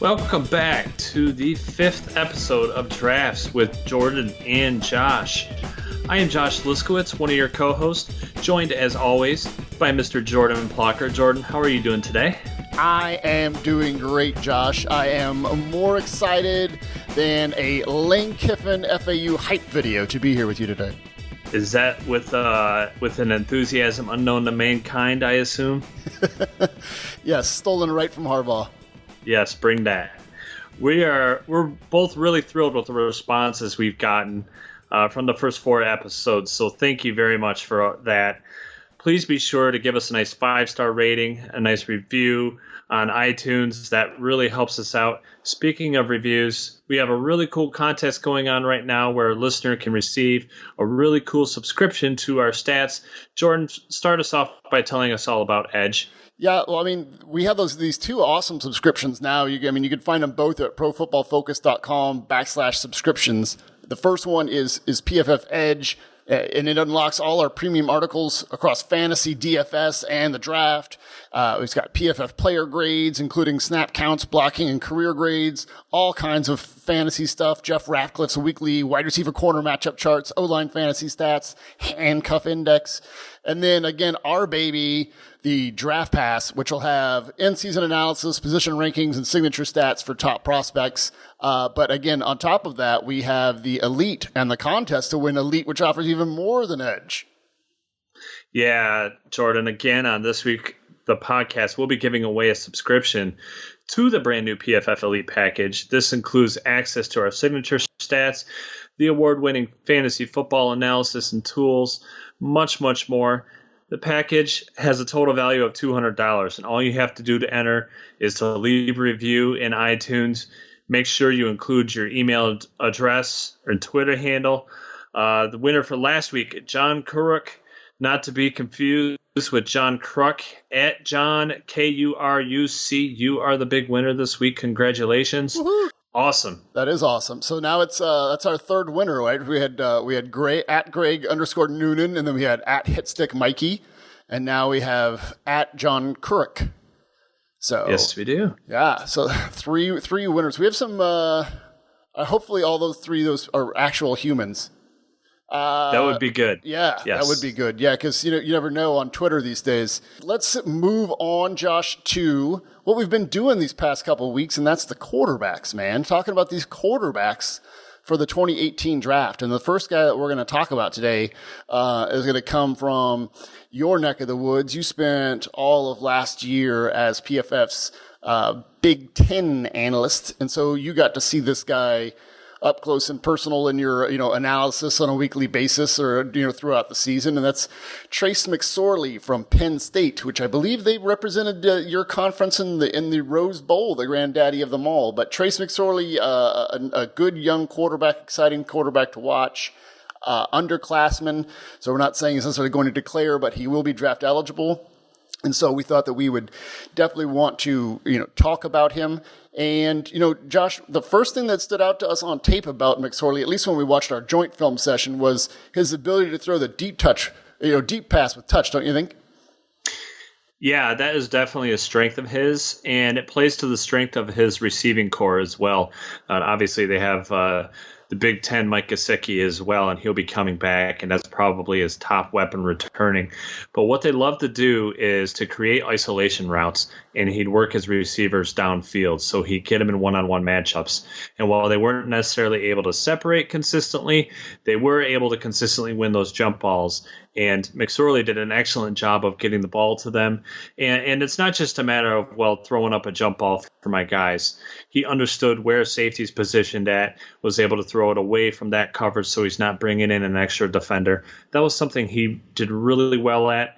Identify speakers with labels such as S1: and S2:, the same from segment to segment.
S1: Welcome back to the 5th episode of Drafts with Jordan and Josh. I am Josh Liskowitz, one of your co-hosts, joined as always by Mr. Jordan Plocker. Jordan, how are you doing today?
S2: I am doing great, Josh. I am more excited than a Lane Kiffin FAU hype video to be here with you today.
S1: Is that with an enthusiasm unknown to mankind, I assume?
S2: Yes, stolen right from Harbaugh.
S1: Yes, bring that. We're both really thrilled with the responses we've gotten from the first 4 episodes, so thank you very much for that. Please be sure to give us a nice 5-star rating, a nice review on iTunes. That really helps us out. Speaking of reviews, we have a really cool contest going on right now where a listener can receive a really cool subscription to our stats. Jordan, start us off by telling us all about Edge.
S2: Yeah, well, I mean, we have these 2 awesome subscriptions now. You can find them both at profootballfocus.com/subscriptions. The first one is PFF Edge, and it unlocks all our premium articles across fantasy, DFS, and the draft. It's got PFF player grades, including snap counts, blocking, and career grades, all kinds of fantasy stuff. Jeff Ratcliffe's weekly wide receiver corner matchup charts, O-line fantasy stats, handcuff index. And then again, our baby, the Draft Pass, which will have in-season analysis, position rankings, and signature stats for top prospects. But again, on top of that, we have the Elite and the contest to win Elite, which offers even more than Edge.
S1: Yeah, Jordan, again, on this week, the podcast, we'll be giving away a subscription to the brand new PFF Elite package. This includes access to our signature stats, the award-winning fantasy football analysis and tools, much, much more. The package has a total value of $200, and all you have to do to enter is to leave a review in iTunes. Make sure you include your email address or Twitter handle. The winner for last week, John Kuruk, not to be confused with John Kruk, at John Kuruc. You are the big winner this week. Congratulations.
S2: Woo-hoo.
S1: Awesome.
S2: That is awesome. So now it's that's our third winner, right? We had Gray at Greg_Noonan, and then we had at Hitstick Mikey, and now we have at John Kuruk. So
S1: yes, we do.
S2: Yeah. So three winners. We have some. Hopefully, all those are actual humans.
S1: That would be good.
S2: Yeah,
S1: yes.
S2: That would be good. Yeah, because you never know on Twitter these days. Let's move on, Josh, to what we've been doing these past couple of weeks, and that's the quarterbacks, man. Talking about these quarterbacks for the 2018 draft. And the first guy that we're going to talk about today is going to come from your neck of the woods. You spent all of last year as PFF's Big Ten analyst, and so you got to see this guy up close and personal in your, analysis on a weekly basis or, throughout the season. And that's Trace McSorley from Penn State, which I believe they represented your conference in the Rose Bowl, the granddaddy of them all. But Trace McSorley, a good young quarterback, exciting quarterback to watch, underclassman. So we're not saying he's necessarily going to declare, but he will be draft eligible. And so we thought that we would definitely want to, talk about him. And, Josh, the first thing that stood out to us on tape about McSorley, at least when we watched our joint film session, was his ability to throw the deep touch, deep pass with touch, don't you think?
S1: Yeah, that is definitely a strength of his, and it plays to the strength of his receiving core as well. Obviously, they have the Big Ten, Mike Gesicki, as well, and he'll be coming back, and that's probably his top weapon returning. But what they love to do is to create isolation routes, and he'd work his receivers downfield, so he'd get them in one-on-one matchups. And while they weren't necessarily able to separate consistently, they were able to consistently win those jump balls. And McSorley did an excellent job of getting the ball to them. And it's not just a matter of, throwing up a jump ball for my guys. He understood where safety's positioned at, was able to throw it away from that coverage so he's not bringing in an extra defender. That was something he did really well at.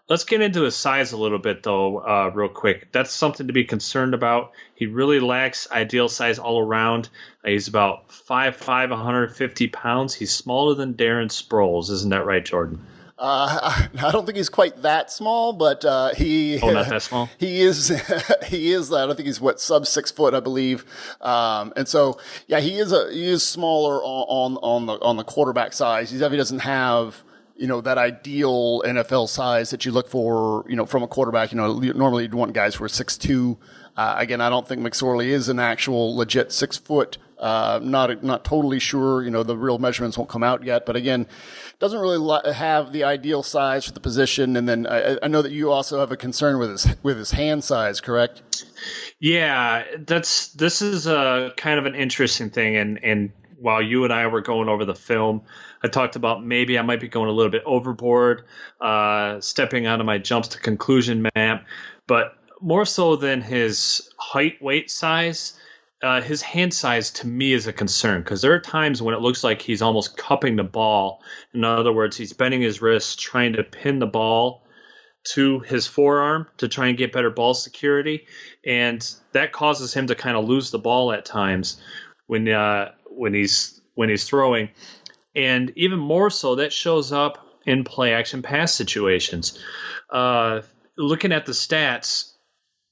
S1: Let's get into his size a little bit, though, real quick. That's something to be concerned about. He really lacks ideal size all around. He's about 5'5", 150 pounds. He's smaller than Darren Sproles. Isn't that right, Jordan?
S2: I don't think he's quite that small, but he.
S1: Oh, not that small.
S2: He is. He is. I don't think he's sub 6 foot, I believe. And so, yeah, he is smaller on the quarterback size. He definitely doesn't have that ideal NFL size that you look for, from a quarterback. Normally you'd want guys who are 6'2". Again, I don't think McSorley is an actual legit 6 foot. Not totally sure. The real measurements won't come out yet, but again, doesn't really have the ideal size for the position. And then I know that you also have a concern with his hand size, correct?
S1: Yeah, this is a kind of an interesting thing. And while you and I were going over the film, I talked about maybe I might be going a little bit overboard, stepping out of my jumps to conclusion map, but more so than his height, weight, size, his hand size to me is a concern, because there are times when it looks like he's almost cupping the ball. In other words, he's bending his wrist, trying to pin the ball to his forearm to try and get better ball security, and that causes him to kind of lose the ball at times when he's throwing. And even more so, that shows up in play action pass situations. Looking at the stats,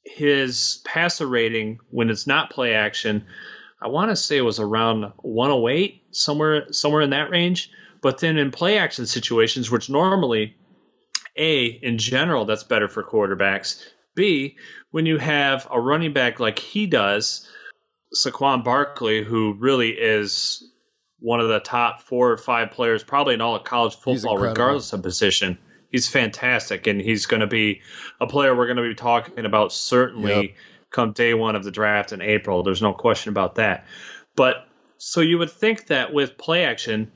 S1: his passer rating when it's not play action, I want to say it was around 108, somewhere in that range. But then in play action situations, which normally, A, in general, that's better for quarterbacks. B, when you have a running back like he does, Saquon Barkley, who really is one of the top 4 or 5 players probably in all of college football, regardless of position. He's fantastic, and he's going to be a player we're going to be talking about certainly come day one of the draft in April. There's no question about that. But so you would think that with play action,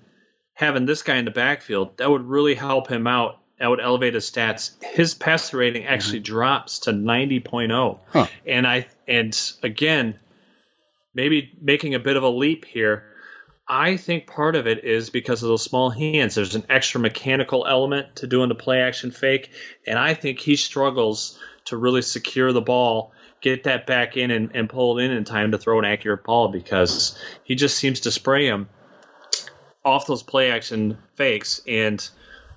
S1: having this guy in the backfield, that would really help him out. That would elevate his stats. His passer rating actually drops to 90.0. Huh. And again, maybe making a bit of a leap here, I think part of it is because of those small hands. There's an extra mechanical element to doing the play action fake, and I think he struggles to really secure the ball, get that back in and pull it in time to throw an accurate ball, because he just seems to spray him off those play action fakes. And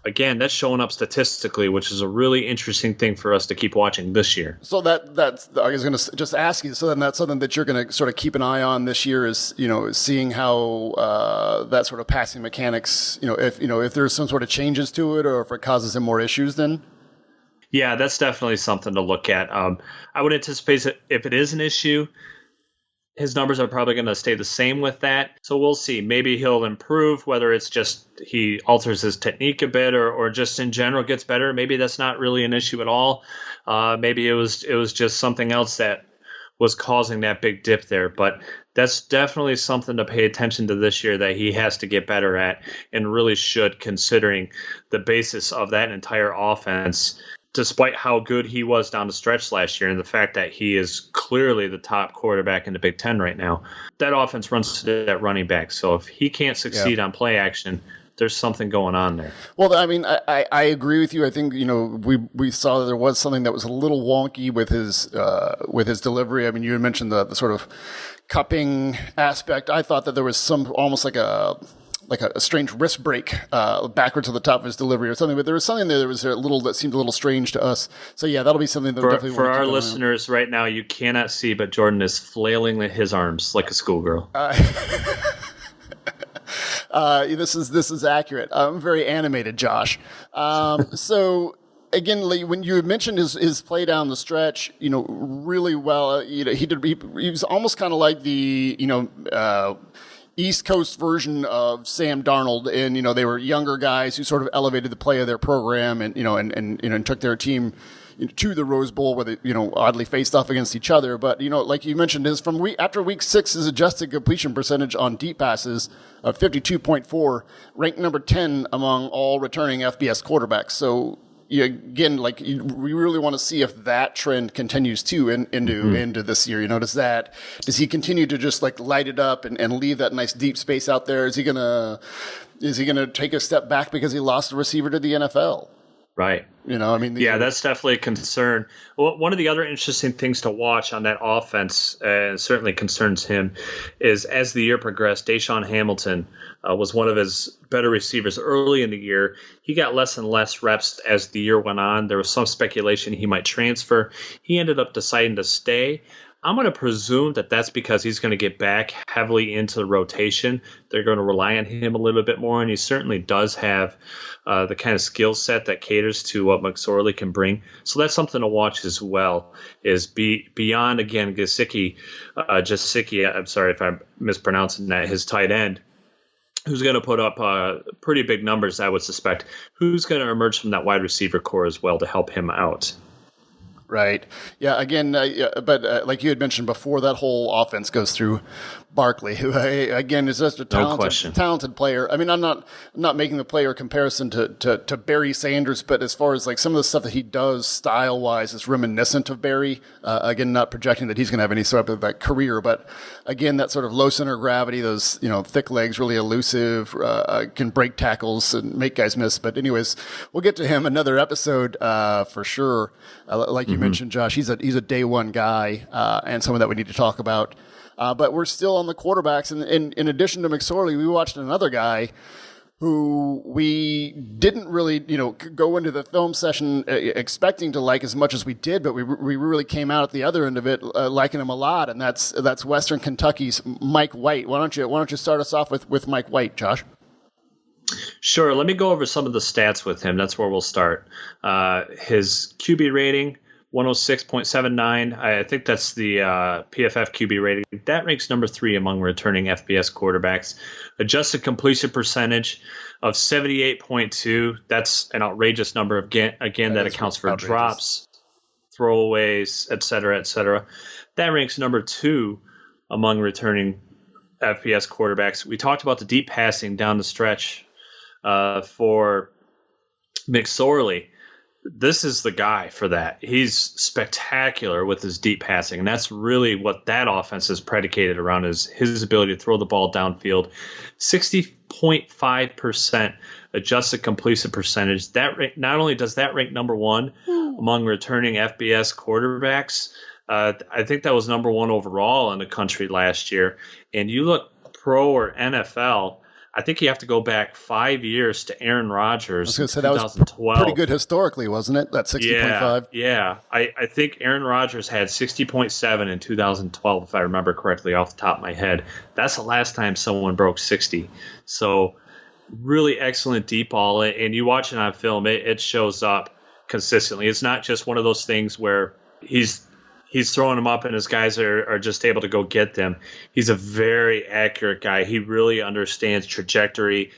S1: again, that's showing up statistically, which is a really interesting thing for us to keep watching this year.
S2: So that's I was going to just ask you. So then that's something that you're going to sort of keep an eye on this year, is seeing how that sort of passing mechanics, if there's some sort of changes to it, or if it causes him more issues. Then
S1: yeah, that's definitely something to look at. I would anticipate that if it is an issue, his numbers are probably going to stay the same with that. So we'll see. Maybe he'll improve, whether it's just he alters his technique a bit, or just in general gets better. Maybe that's not really an issue at all. Maybe it was just something else that was causing that big dip there. But that's definitely something to pay attention to this year that he has to get better at, and really should, considering the basis of that entire offense, despite how good he was down the stretch last year and the fact that he is clearly the top quarterback in the Big Ten right now. That offense runs to that running back. So if he can't succeed on play action, there's something going on there.
S2: Well, I mean, I agree with you. I think, we saw that there was something that was a little wonky with his delivery. I mean, you had mentioned the sort of cupping aspect. I thought that there was some almost like a strange wrist break backwards to the top of his delivery or something, but there was something there that was that seemed a little strange to us. So yeah, that'll be something that definitely
S1: for our listeners right now. You cannot see, but Jordan is flailing his arms like a schoolgirl.
S2: This is accurate. I'm very animated, Josh. So again, when you mentioned his play down the stretch, really well. He was almost kind of like the East Coast version of Sam Darnold, and they were younger guys who sort of elevated the play of their program, and and took their team to the Rose Bowl, where they oddly faced off against each other. But like you mentioned, after week 6, his adjusted completion percentage on deep passes of 52.4, ranked number 10 among all returning FBS quarterbacks. So again, we really want to see if that trend continues too into this year. Does he continue to just light it up and leave that nice deep space out there? Is he gonna take a step back because he lost a receiver to the NFL?
S1: Right. That's definitely a concern. Well, one of the other interesting things to watch on that offense, and certainly concerns him, is as the year progressed, Deshaun Hamilton was one of his better receivers early in the year. He got less and less reps as the year went on. There was some speculation he might transfer. He ended up deciding to stay. I'm going to presume that that's because he's going to get back heavily into the rotation. They're going to rely on him a little bit more, and he certainly does have the kind of skill set that caters to what McSorley can bring. So that's something to watch as well, is beyond, again, Gesicki, I'm sorry if I'm mispronouncing that, his tight end, who's going to put up pretty big numbers, I would suspect, who's going to emerge from that wide receiver core as well to help him out.
S2: Right. Yeah. Again, but like you had mentioned before, that whole offense goes through Barkley, who again is just a talented player. I mean, I'm not making the player comparison to Barry Sanders, but as far as like some of the stuff that he does style wise is reminiscent of Barry. Again, not projecting that he's going to have any sort of that career, but again, that sort of low center of gravity, those thick legs, really elusive, can break tackles and make guys miss. But anyways, we'll get to him another episode for sure. Like you mentioned, Josh, he's a day one guy and someone that we need to talk about. But we're still on the quarterbacks. And in addition to McSorley, we watched another guy who we didn't really, go into the film session expecting to like as much as we did, but we really came out at the other end of it liking him a lot, and that's Western Kentucky's Mike White. Why don't you start us off with Mike White, Josh?
S1: Sure. Let me go over some of the stats with him. That's where we'll start. His QB rating, 106.79. I think that's the PFF QB rating. That ranks number 3 among returning FBS quarterbacks. Adjusted completion percentage of 78.2. That's an outrageous number. Again, that accounts for outrageous drops, throwaways, et cetera, et cetera. That ranks number 2 among returning FBS quarterbacks. We talked about the deep passing down the stretch for McSorley. This is the guy for that. He's spectacular with his deep passing, and that's really what that offense is predicated around, is his ability to throw the ball downfield. 60.5% adjusted completion percentage. Not only does that rank number 1 among returning FBS quarterbacks, I think that was number 1 overall in the country last year. And you look pro or NFL, I think you have to go back 5 years to Aaron Rodgers.
S2: I was going to say that was pretty good historically, wasn't it? That 60.5.
S1: Yeah. I think Aaron Rodgers had 60.7 in 2012, if I remember correctly off the top of my head. That's the last time someone broke 60. So really excellent deep ball. And you watch it on film, it shows up consistently. It's not just one of those things where he's throwing them up and his guys are just able to go get them. He's a very accurate guy. He really understands trajectory,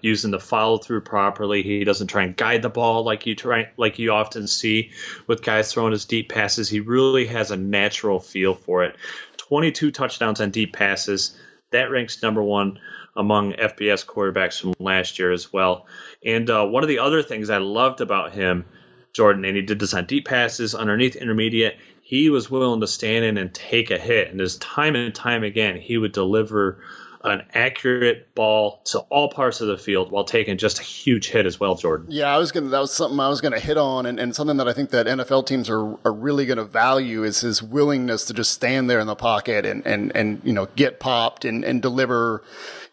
S1: using the follow through properly. He doesn't try and guide the ball like you often see with guys throwing his deep passes. He really has a natural feel for it. 22 touchdowns on deep passes. That ranks number 1 among FBS quarterbacks from last year as well. And one of the other things I loved about him, Jordan, and he did this on deep passes, underneath, intermediate, he was willing to stand in and take a hit. And as time and time again, he would deliver an accurate ball to all parts of the field while taking just a huge hit as well, Jordan.
S2: Yeah, that was something I was going to hit on, and something that I think that NFL teams are really going to value is his willingness to just stand there in the pocket and get popped and deliver,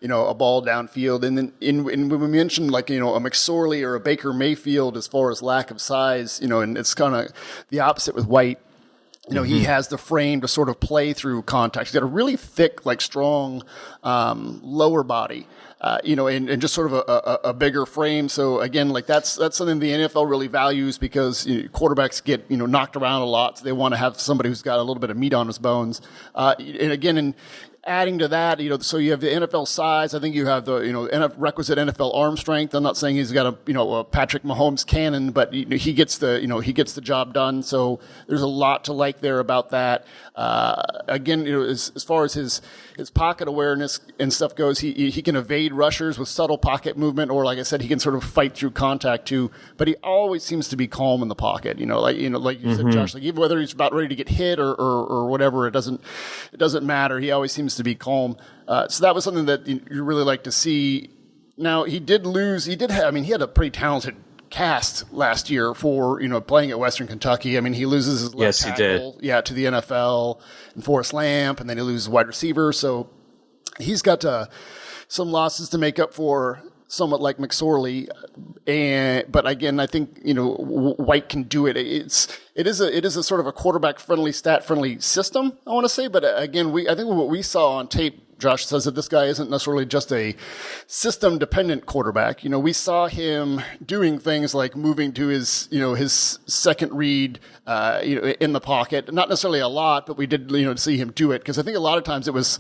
S2: a ball downfield. And then when we mentioned like, a McSorley or a Baker Mayfield as far as lack of size, and it's kind of the opposite with White. He has the frame to sort of play through contact. He's got a really thick, like strong lower body, and just sort of a bigger frame. So again, like that's something the NFL really values because quarterbacks get knocked around a lot. So they want to have somebody who's got a little bit of meat on his bones. And again, adding to that, so you have the NFL size. I think you have the requisite NFL arm strength. I'm not saying he's got a Patrick Mahomes cannon, but he gets the job done. So there's a lot to like there about that. Again, as far as his pocket awareness and stuff goes, he can evade rushers with subtle pocket movement, or like I said, he can sort of fight through contact too. But he always seems to be calm in the pocket. Like you said, Josh, like even whether he's about ready to get hit or whatever, it doesn't matter. He always seems to be calm. So that was something that you really like to see. Now he had a pretty talented cast last year for playing at Western Kentucky. I mean, he loses his left tackle, to the NFL, and Forrest Lamp, and then he loses wide receiver. So he's got some losses to make up for somewhat like McSorley, but again, I think White can do it. It is a sort of a quarterback friendly, stat friendly system, I want to say. But again, I think what we saw on tape, Josh, says that this guy isn't necessarily just a system dependent quarterback. We saw him doing things like moving to his second read in the pocket. Not necessarily a lot, but we did see him do it, because I think a lot of times it was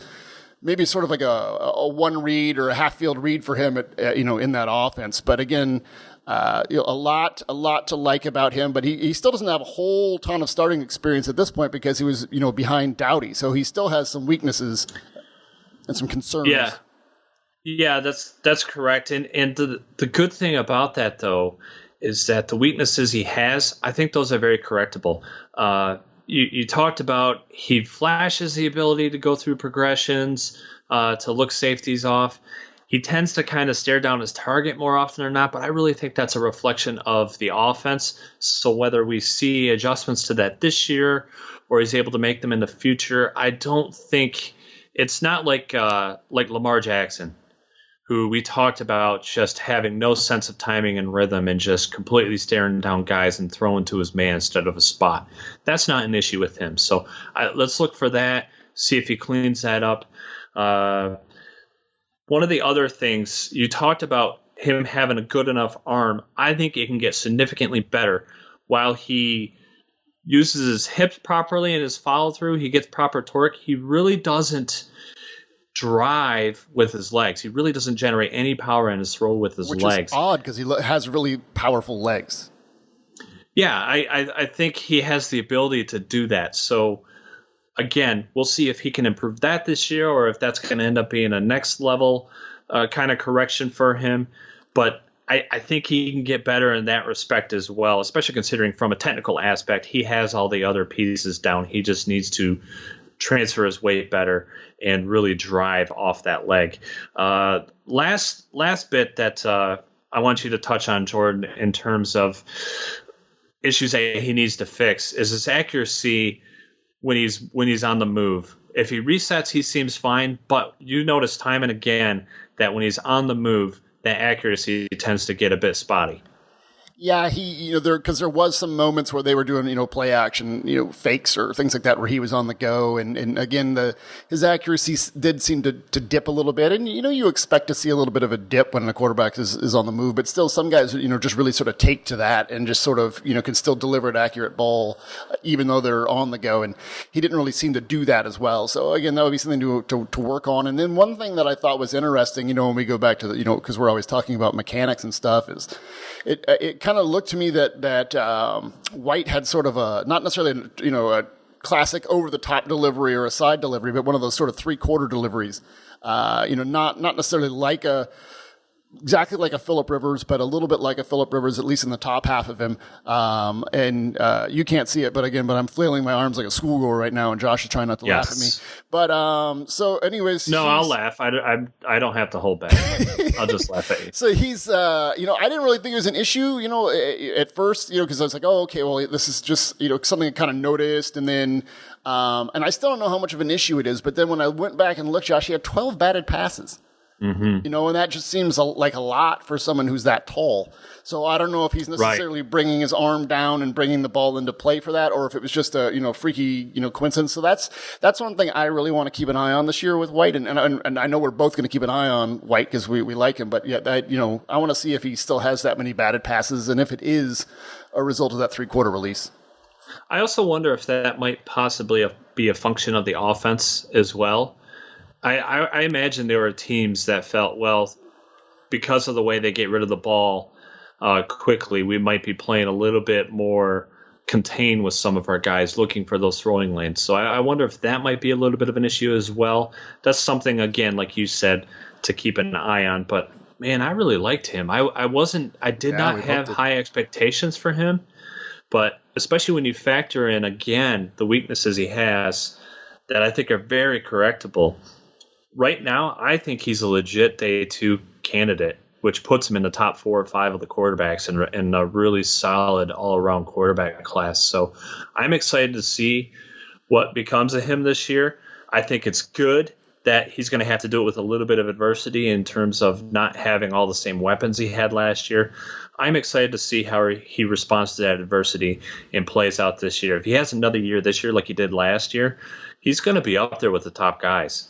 S2: maybe sort of like a one read or a half field read for him in that offense. But again, a lot to like about him, but he still doesn't have a whole ton of starting experience at this point, because he was behind Dowdy, so he still has some weaknesses and some concerns.
S1: Yeah, that's correct. And the good thing about that, though, is that the weaknesses he has, I think those are very correctable. You talked about he flashes the ability to go through progressions, to look safeties off. He tends to kind of stare down his target more often than not, but I really think that's a reflection of the offense. So whether we see adjustments to that this year or he's able to make them in the future, I don't think it's not like Lamar Jackson, who we talked about just having no sense of timing and rhythm and just completely staring down guys and throwing to his man instead of a spot. That's not an issue with him. So let's look for that, see if he cleans that up. One of the other things, you talked about him having a good enough arm. I think it can get significantly better while he uses his hips properly and his follow through. He gets proper torque. He really doesn't drive with his legs. He really doesn't generate any power in his throw with his legs.
S2: Which is odd, because he has really powerful legs.
S1: Yeah, I think he has the ability to do that. So again, we'll see if he can improve that this year, or if that's going to end up being a next level kind of correction for him. But I think he can get better in that respect as well, especially considering from a technical aspect, he has all the other pieces down. He just needs to transfer his weight better and really drive off that leg. Last bit that I want you to touch on, Jordan, in terms of issues that he needs to fix, is his accuracy when he's on the move. If he resets, he seems fine, but you notice time and again that when he's on the move, that accuracy tends to get a bit spotty.
S2: Yeah, because there was some moments where they were doing, play action, fakes or things like that, where he was on the go, and again, his accuracy did seem to dip a little bit, and you expect to see a little bit of a dip when a quarterback is on the move, but still, some guys just really sort of take to that and just sort of can still deliver an accurate ball even though they're on the go, and he didn't really seem to do that as well. So again, that would be something to work on. And then one thing that I thought was interesting, when we go back to the because we're always talking about mechanics and stuff, is it kind of looked to me that White had sort of not necessarily a classic over the top delivery or a side delivery, but one of those sort of 3/4 deliveries. Not necessarily exactly like a Phillip Rivers, but a little bit like a Phillip Rivers, at least in the top half of him. And you can't see it, but I'm flailing my arms like a schoolgirl right now, and Josh is trying not to laugh at me. But so, anyways,
S1: no, I'll laugh. I don't have to hold back. I'll just laugh at you.
S2: So he's, I didn't really think it was an issue, at first, because I was like, oh, okay, well, this is just, something I kind of noticed, and then, and I still don't know how much of an issue it is. But then when I went back and looked, Josh, he had 12 batted passes. Mm-hmm. And that just seems like a lot for someone who's that tall. So I don't know if he's necessarily bringing his arm down and bringing the ball into play for that, or if it was just a freaky coincidence. So that's one thing I really want to keep an eye on this year with White, and I know we're both going to keep an eye on White because we like him. But yeah, I want to see if he still has that many batted passes, and if it is a result of that 3/4 release.
S1: I also wonder if that might possibly be a function of the offense as well. I imagine there were teams that felt, well, because of the way they get rid of the ball quickly, we might be playing a little bit more contained with some of our guys looking for those throwing lanes. So I wonder if that might be a little bit of an issue as well. That's something, again, like you said, to keep an eye on. But, man, I really liked him. I did not have high expectations for him. But especially when you factor in, again, the weaknesses he has that I think are very correctable. Right now, I think he's a legit day 2 candidate, which puts him in the top 4 or 5 of the quarterbacks in a really solid all-around quarterback class. So I'm excited to see what becomes of him this year. I think it's good that he's going to have to do it with a little bit of adversity in terms of not having all the same weapons he had last year. I'm excited to see how he responds to that adversity and plays out this year. If he has another year this year like he did last year, he's going to be up there with the top guys.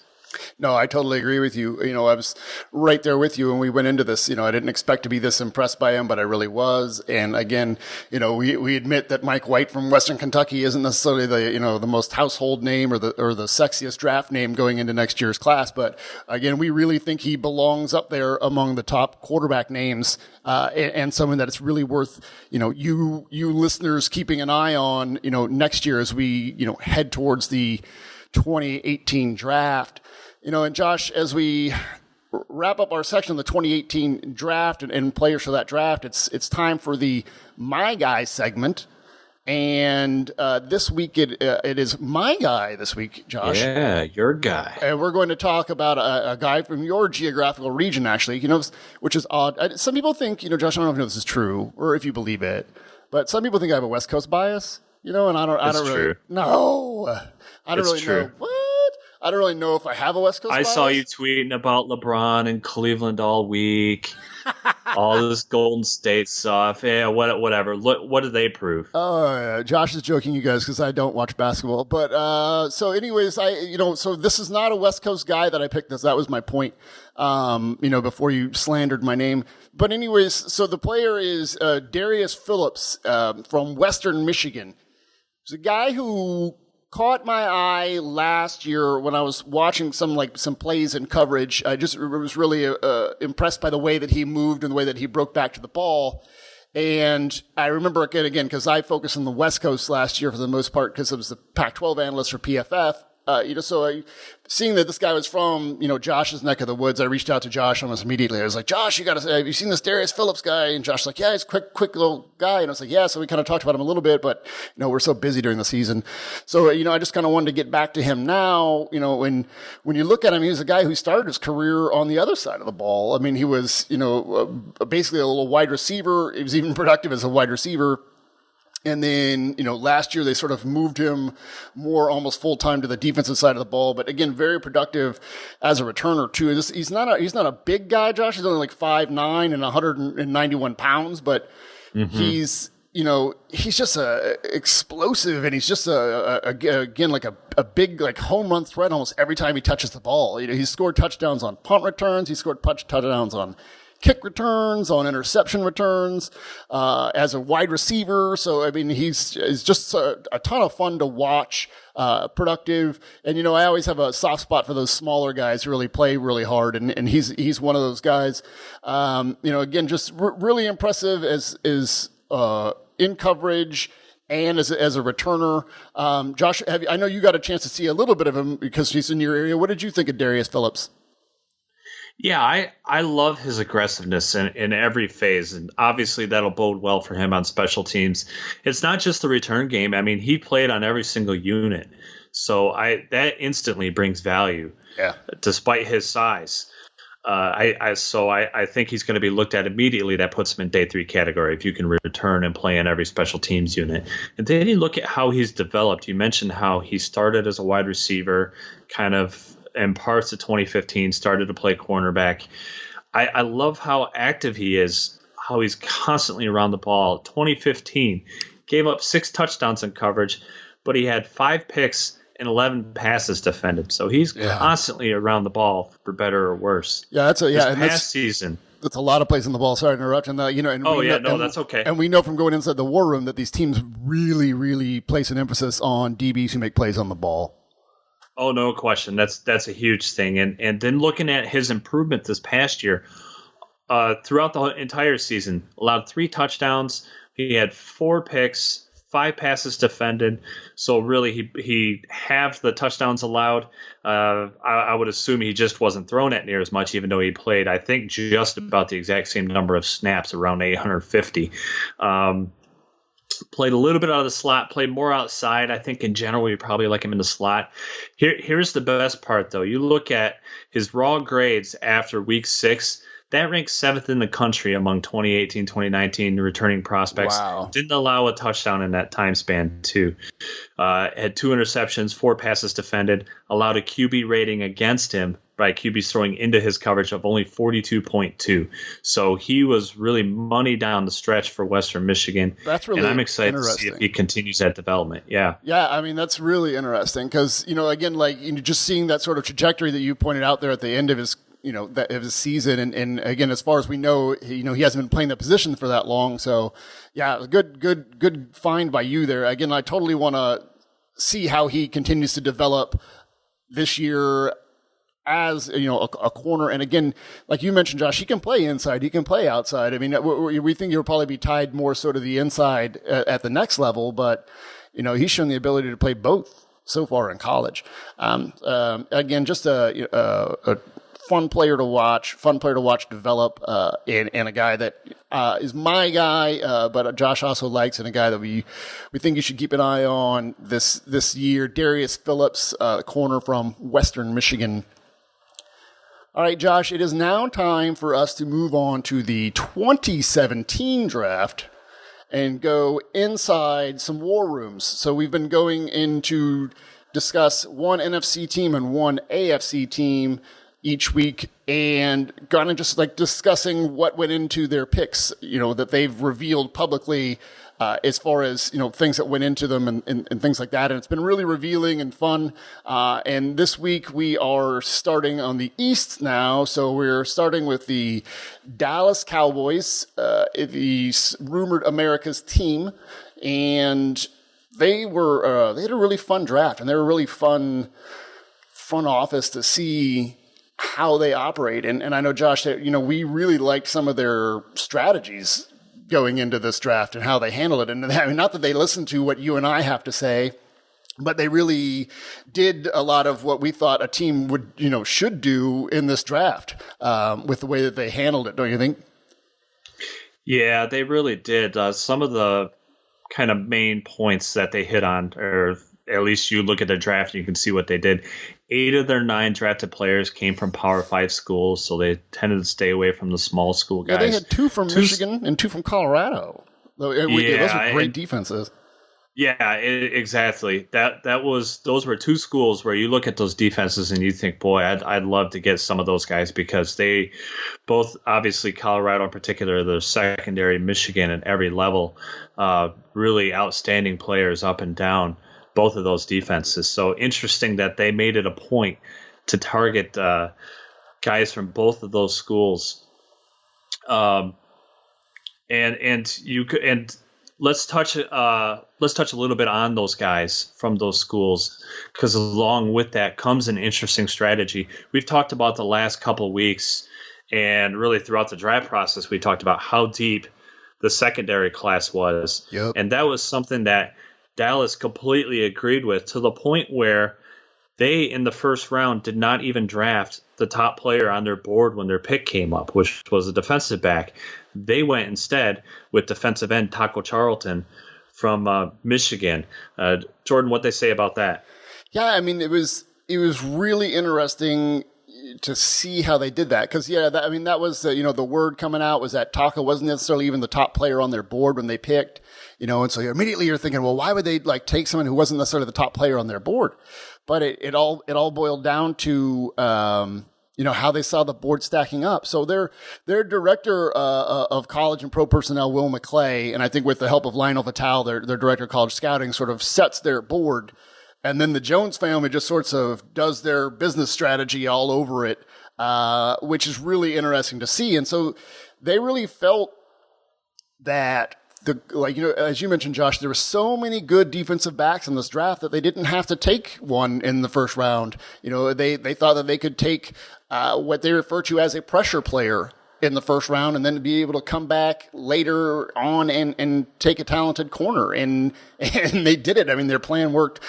S2: No, I totally agree with you. I was right there with you when we went into this. I didn't expect to be this impressed by him, but I really was. And again, we admit that Mike White from Western Kentucky isn't necessarily the most household name or the sexiest draft name going into next year's class. But again, we really think he belongs up there among the top quarterback names, and someone that it's really worth, you listeners keeping an eye on, next year as we, head towards the 2018 draft. And Josh, as we wrap up our section of the 2018 draft and players for that draft, it's time for the My Guy segment. And this week it is my guy this week, Josh.
S1: Yeah, your guy.
S2: And we're going to talk about a guy from your geographical region, actually, which is odd. Some people think, Josh, I don't know if this is true or if you believe it, but some people think I have a West Coast bias, and I don't really.
S1: True.
S2: No, I don't really know. What? I don't really know if I have a West Coast bias.
S1: I saw you tweeting about LeBron and Cleveland all week. All this Golden State stuff. Yeah, whatever. Look, what did they prove?
S2: Oh, yeah. Josh is joking, you guys, because I don't watch basketball. But so, anyways, so this is not a West Coast guy that I picked. That was my point. Before you slandered my name. But anyways, so the player is Darius Phillips from Western Michigan. He's a guy who caught my eye last year when I was watching some plays and coverage. I just was really impressed by the way that he moved and the way that he broke back to the ball. And I remember again, because I focused on the West Coast last year for the most part because I was the Pac-12 analyst for PFF. Seeing that this guy was from, Josh's neck of the woods, I reached out to Josh almost immediately. I was like, Josh, have you seen this Darius Phillips guy? And Josh's like, yeah, he's a quick little guy. And I was like, yeah. So we kind of talked about him a little bit, but, we're so busy during the season. So, I just kind of wanted to get back to him now. When you look at him, he was a guy who started his career on the other side of the ball. I mean, he was, basically a little wide receiver. He was even productive as a wide receiver. And then, last year they sort of moved him more almost full time to the defensive side of the ball. But again, very productive as a returner too. He's not a big guy, Josh. He's only like 5'9" and 191 pounds, but he's just explosive, and he's just again like a big like home run threat almost every time he touches the ball. He's scored touchdowns on punt returns. He scored touchdowns on kick returns, on interception returns, as a wide receiver. So, I mean, he's just a ton of fun to watch, productive. And, I always have a soft spot for those smaller guys who really play really hard. And he's one of those guys. Again, just really impressive as in coverage and as a returner. Josh, I know you got a chance to see a little bit of him because he's in your area. What did you think of Darius Phillips?
S1: Yeah, I love his aggressiveness in every phase, and obviously that'll bode well for him on special teams. It's not just the return game. I mean, he played on every single unit, so that instantly brings value.
S2: Yeah,
S1: despite his size. I think he's going to be looked at immediately. That puts him in day 3 category if you can return and play in every special teams unit. And then you look at how he's developed. You mentioned how he started as a wide receiver, kind of in parts of 2015, started to play cornerback. I love how active he is, how he's constantly around the ball. 2015, gave up 6 touchdowns in coverage, but he had 5 picks and 11 passes defended. So he's constantly around the ball, for better or worse.
S2: Yeah,
S1: this past season.
S2: That's a lot of plays in the ball. Sorry to interrupt. And
S1: that's okay.
S2: And we know from going inside the war room that these teams really, really place an emphasis on DBs who make plays on the ball.
S1: Oh, no question. That's a huge thing. And then looking at his improvement this past year, throughout the entire season, allowed 3 touchdowns. He had 4 picks, 5 passes defended. So really, he halved the touchdowns allowed. I would assume he just wasn't thrown at near as much, even though he played, I think, just about the exact same number of snaps, around 850. Played a little bit out of the slot, played more outside. I think in general, we probably like him in the slot. Here's the best part, though. You look at his raw grades after week 6. That ranks 7th in the country among 2018, 2019 returning prospects.
S2: Wow.
S1: Didn't allow a touchdown in that time span, too. Had 2 interceptions, 4 passes defended, allowed a QB rating against him by QBs throwing into his coverage of only 42.2. So he was really money down the stretch for Western Michigan.
S2: That's really
S1: and I'm excited to
S2: interesting.
S1: see if he continues that development. Yeah.
S2: Yeah, I mean, that's really interesting because, again, like, just seeing that sort of trajectory that you pointed out there at the end of his that of his season. And again, as far as we know, he hasn't been playing that position for that long. So yeah, good find by you there. Again, I totally want to see how he continues to develop this year as, a corner. And again, like you mentioned, Josh, he can play inside, he can play outside. I mean, we think he'll probably be tied more sort of the inside at the next level, but he's shown the ability to play both so far in college. Again, just a fun player to watch develop, and a guy that is my guy, but Josh also likes, and a guy that we think you should keep an eye on this year. Darius Phillips, corner from Western Michigan. All right, Josh, it is now time for us to move on to the 2017 draft and go inside some war rooms. So we've been going in to discuss one NFC team and one AFC team each week, and kind of just like discussing what went into their picks, that they've revealed publicly, as far as, things that went into them and things like that. And it's been really revealing and fun. And this week we are starting on the East now. So we're starting with the Dallas Cowboys, the rumored America's team. And they had a really fun draft, and they were a really fun front office to see how they operate. And I know, Josh, that, we really liked some of their strategies going into this draft and how they handle it. And I mean, not that they listened to what you and I have to say, but they really did a lot of what we thought a team would, should do in this draft, with the way that they handled it, don't you think?
S1: Yeah, they really did. Some of the kind of main points that they hit on, or at least you look at the draft and you can see what they did. 8 of their 9 drafted players came from Power 5 schools, so they tended to stay away from the small school guys.
S2: Yeah, they had 2 from Michigan and 2 from Colorado. Those were great defenses.
S1: Yeah, exactly. Those were 2 schools where you look at those defenses and you think, boy, I'd love to get some of those guys, because they both, obviously Colorado in particular, the secondary, Michigan at every level, really outstanding players up and down both of those defenses. So interesting that they made it a point to target guys from both of those schools. And let's touch a little bit on those guys from those schools, because along with that comes an interesting strategy. We've talked about the last couple of weeks, and really throughout the draft process, we talked about how deep the secondary class was.
S2: Yep.
S1: And that was something that Dallas completely agreed with, to the point where they, in the first round, did not even draft the top player on their board when their pick came up, which was a defensive back. They went instead with defensive end Taco Charlton from Michigan. Jordan, what they say about that?
S2: Yeah, I mean, it was really interesting to see how they did that, because that was the word coming out was that Taco wasn't necessarily even the top player on their board when they picked, and so immediately you're thinking, well, why would they take someone who wasn't necessarily the top player on their board? But it all boiled down to how they saw the board stacking up. So their director of college and pro personnel, Will McClay, and I think with the help of Lionel Vitale, their director of college scouting, sort of sets their board. And then the Jones family just sorts of does their business strategy all over it, which is really interesting to see. And so they really felt that as you mentioned, Josh, there were so many good defensive backs in this draft that they didn't have to take one in the first round. They thought that they could take what they refer to as a pressure player in the first round, and then to be able to come back later on and take a talented corner. And they did it. I mean, their plan worked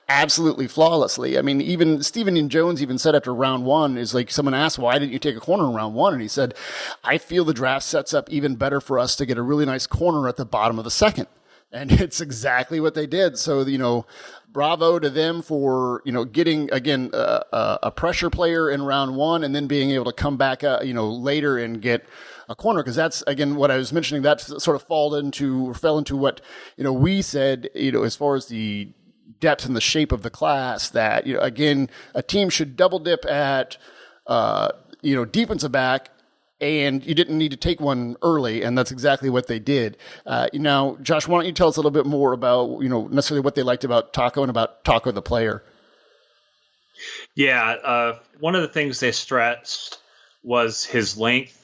S2: absolutely flawlessly. I mean, even Stephen Jones even said after round 1, is like, someone asked, why didn't you take a corner in round 1? And he said, I feel the draft sets up even better for us to get a really nice corner at the bottom of the second. And it's exactly what they did. So, bravo to them for, getting, again, a pressure player in round one and then being able to come back, later and get a corner. Because that's, again, what I was mentioning, that sort of fell into what, we said, as far as the depth and the shape of the class, that, again, a team should double dip at, defensive back, and you didn't need to take one early, and that's exactly what they did. Now, Josh, why don't you tell us a little bit more about, necessarily what they liked about Taco and about Taco the player?
S1: Yeah, one of the things they stressed was his length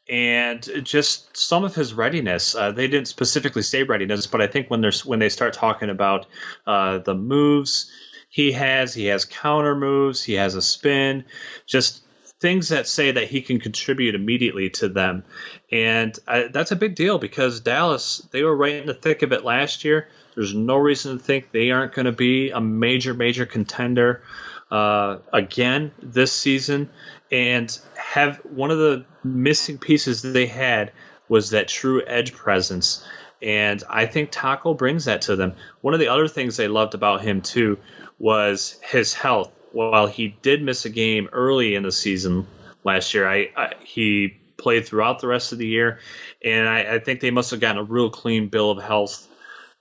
S1: and just some of his readiness. They didn't specifically say readiness, but I think when they start talking about the moves he has counter moves, he has a spin, just things that say that he can contribute immediately to them. And that's a big deal because Dallas, they were right in the thick of it last year. There's no reason to think they aren't going to be a major contender again this season. And have one of the missing pieces that they had was that true edge presence. And I think Taco brings that to them. One of the other things they loved about him, too, was his health. While he did miss a game early in the season last year, he played throughout the rest of the year, and I think they must have gotten a real clean bill of health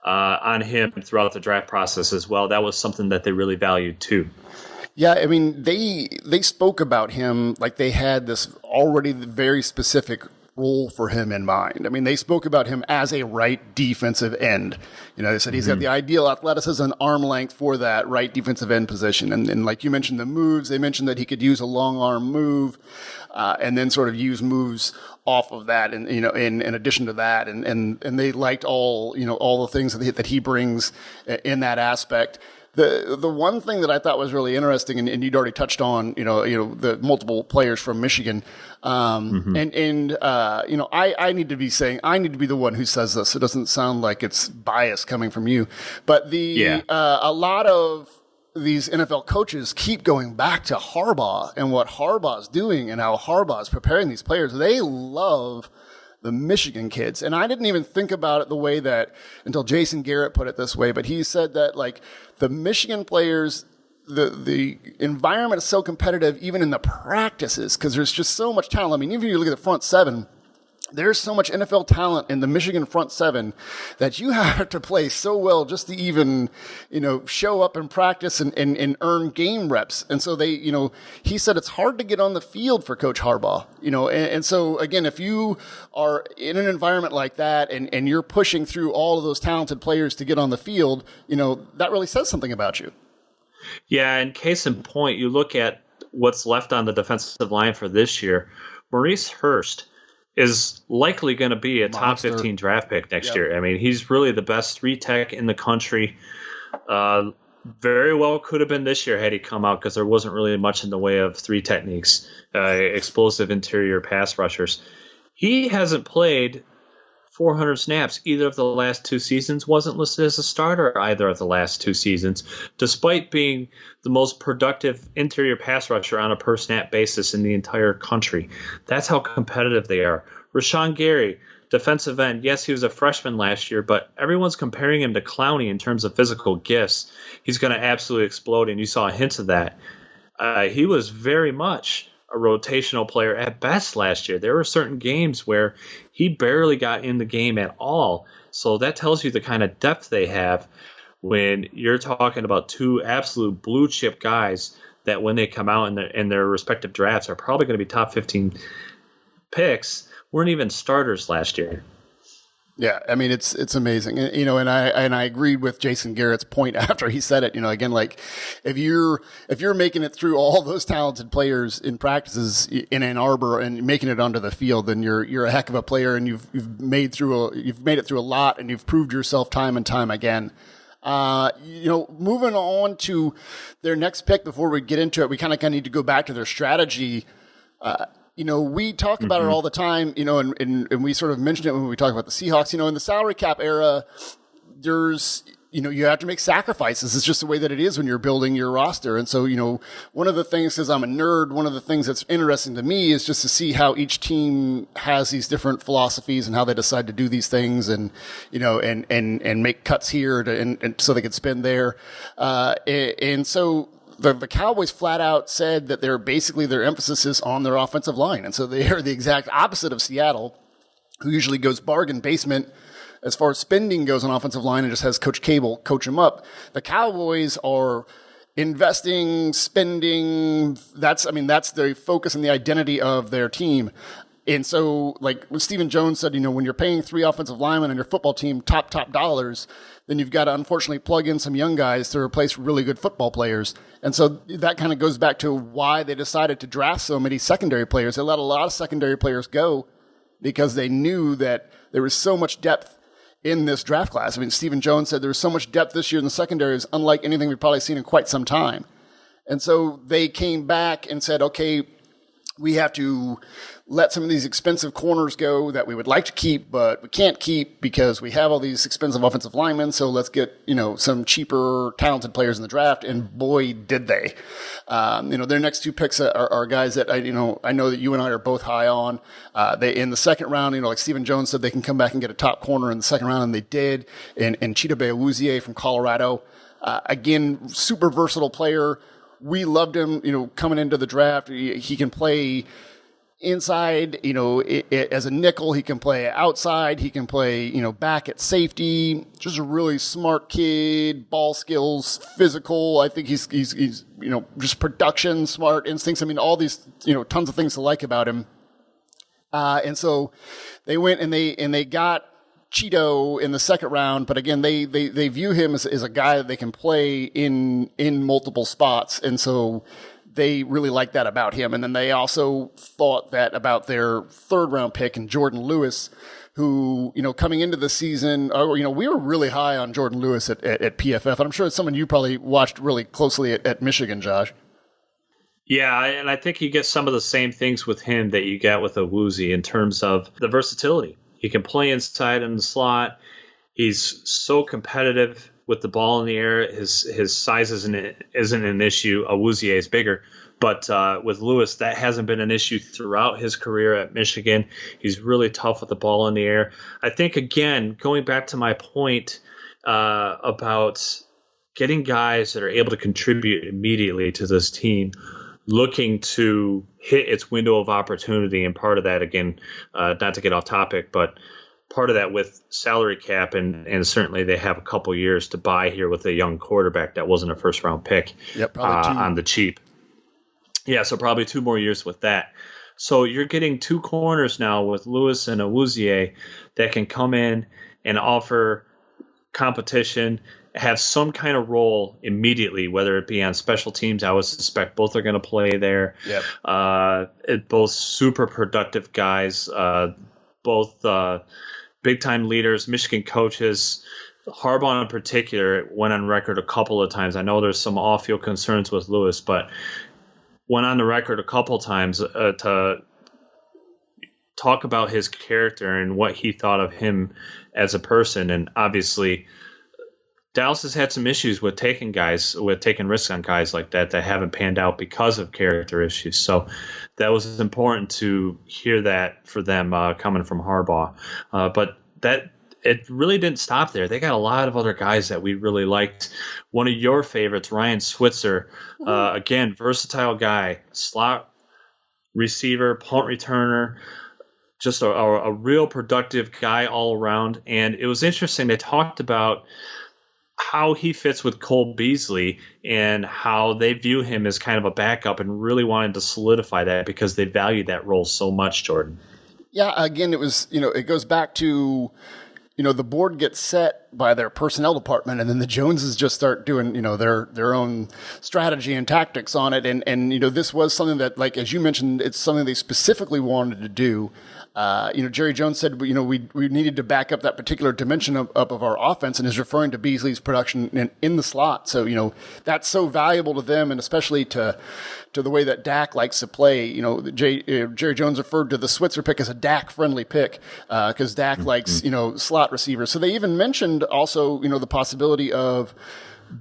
S1: on him throughout the draft process as well. That was something that they really valued too.
S2: Yeah, I mean, they spoke about him like they had this already very specific role for him in mind. I mean, they spoke about him as a right defensive end. They said he's got the ideal athleticism and arm length for that right defensive end position. And like you mentioned, the moves, they mentioned that he could use a long arm move, and then sort of use moves off of that. And, in addition to that, and they liked all the things that he brings in that aspect. The one thing that I thought was really interesting, and you'd already touched on, the multiple players from Michigan, I need to be saying, I need to be the one who says this. It doesn't sound like it's bias coming from you, but a lot of these NFL coaches keep going back to Harbaugh and what Harbaugh's doing and how Harbaugh's preparing these players. They love the Michigan kids. And I didn't even think about it the way that until Jason Garrett put it this way, but he said that like the Michigan players, the environment is so competitive even in the practices because there's just so much talent. I mean, even if you look at the front seven, there's so much NFL talent in the Michigan front seven that you have to play so well just to even, show up and practice and earn game reps. And so he said it's hard to get on the field for Coach Harbaugh, and so again, if you are in an environment like that and you're pushing through all of those talented players to get on the field, that really says something about you.
S1: Yeah. And case in point, you look at what's left on the defensive line for this year, Maurice Hurst is likely going to be a top 15 draft pick next year. I mean, he's really the best 3-tech in the country. Very well could have been this year had he come out because there wasn't really much in the way of 3 techniques, explosive interior pass rushers. He hasn't played 400 snaps either of the last 2 seasons, wasn't listed as a starter either of the last 2 seasons, despite being the most productive interior pass rusher on a per snap basis in the entire country. That's how competitive they are. Rashawn Gary, defensive end, yes, he was a freshman last year, but everyone's comparing him to Clowney in terms of physical gifts. He's going to absolutely explode, and you saw hints of that. He was very much a rotational player at best last year. There were certain games where he barely got in the game at all. So that tells you the kind of depth they have when you're talking about 2 absolute blue chip guys that when they come out in their respective drafts are probably going to be top 15 picks, weren't even starters last year.
S2: Yeah, I mean it's amazing, and I agreed with Jason Garrett's point after he said it. Again, like if you're making it through all those talented players in practices in Ann Arbor and making it onto the field, then you're a heck of a player, and you've made it through a lot, and you've proved yourself time and time again. Moving on to their next pick before we get into it, we kind of need to go back to their strategy. We talk about it all the time, and we sort of mentioned it when we talk about the Seahawks. In the salary cap era, there's, you have to make sacrifices. It's just the way that it is when you're building your roster. And so, one of the things, because I'm a nerd, one of the things that's interesting to me is just to see how each team has these different philosophies and how they decide to do these things and, and make cuts here and so they can spend there. And so the Cowboys flat out said that their emphasis is on their offensive line. And so they are the exact opposite of Seattle, who usually goes bargain basement as far as spending goes on offensive line and just has Coach Cable coach them up. The Cowboys are investing, spending. That's the focus and the identity of their team. And so, like what Stephen Jones said, when you're paying 3 offensive linemen on your football team top dollars, then you've got to unfortunately plug in some young guys to replace really good football players. And so that kind of goes back to why they decided to draft so many secondary players. They let a lot of secondary players go because they knew that there was so much depth in this draft class. I mean, Stephen Jones said there was so much depth this year in the secondary is unlike anything we've probably seen in quite some time. And so they came back and said, okay, we have to let some of these expensive corners go that we would like to keep, but we can't keep because we have all these expensive offensive linemen. So let's get, some cheaper, talented players in the draft. And boy, did they. Their next 2 picks are guys that I know that you and I are both high on. They in the second round, like Stephen Jones said, they can come back and get a top corner in the second round, and they did. And Chidobe Awuzie from Colorado, again, super versatile player. We loved him, coming into the draft. He can play inside, as a nickel. He can play outside. He can play, back at safety. Just a really smart kid, ball skills, physical. I think he's just production, smart instincts. I mean, all these, tons of things to like about him. And so they went and they got Cheeto in the second round, but again, they view him as a guy that they can play in multiple spots, and so they really like that about him. And then they also thought that about their third round pick and Jordan Lewis, who, coming into the season, we were really high on Jordan Lewis at PFF, and I'm sure it's someone you probably watched really closely at Michigan, Josh.
S1: Yeah, and I think you get some of the same things with him that you get with Awuzie in terms of the versatility. He can play inside in the slot. He's so competitive with the ball in the air. His size isn't an issue. Awuzie is bigger. But with Lewis, that hasn't been an issue throughout his career at Michigan. He's really tough with the ball in the air. I think, again, going back to my point about getting guys that are able to contribute immediately to this team, looking to hit its window of opportunity. And part of that, again, not to get off topic, but part of that with salary cap, and certainly they have a couple years to buy here with a young quarterback that wasn't a first-round pick.
S2: Yep, probably
S1: on the cheap. Yeah, so probably 2 more years with that. So you're getting 2 corners now with Lewis and Awuzie that can come in and offer competition, have some kind of role immediately, whether it be on special teams. I would suspect both are going to play there.
S2: Yep.
S1: Both super productive guys, both big-time leaders, Michigan coaches. Harbaugh in particular went on record a couple of times. I know there's some off-field concerns with Lewis, but went on the record a couple of times to talk about his character and what he thought of him as a person. And obviously, Dallas has had some issues with taking risks on guys like that haven't panned out because of character issues. So that was important to hear that for them coming from Harbaugh. But that it really didn't stop there. They got a lot of other guys that we really liked. One of your favorites, Ryan Switzer, again, versatile guy, slot receiver, punt returner, just a real productive guy all around. And it was interesting. They talked about how he fits with Cole Beasley and how they view him as kind of a backup and really wanted to solidify that because they valued that role so much, Jordan.
S2: Yeah, again, it was, it goes back to, the board gets set by their personnel department, and then the Joneses just start doing, their own strategy and tactics on it. And this was something that, like, as you mentioned, it's something they specifically wanted to do. Jerry Jones said, we needed to back up that particular dimension of our offense, and is referring to Beasley's production in the slot. So, that's so valuable to them, and especially to the way that Dak likes to play. Jerry Jones referred to the Switzer pick as a Dak-friendly pick because Dak likes, slot receivers. So they even mentioned also, the possibility of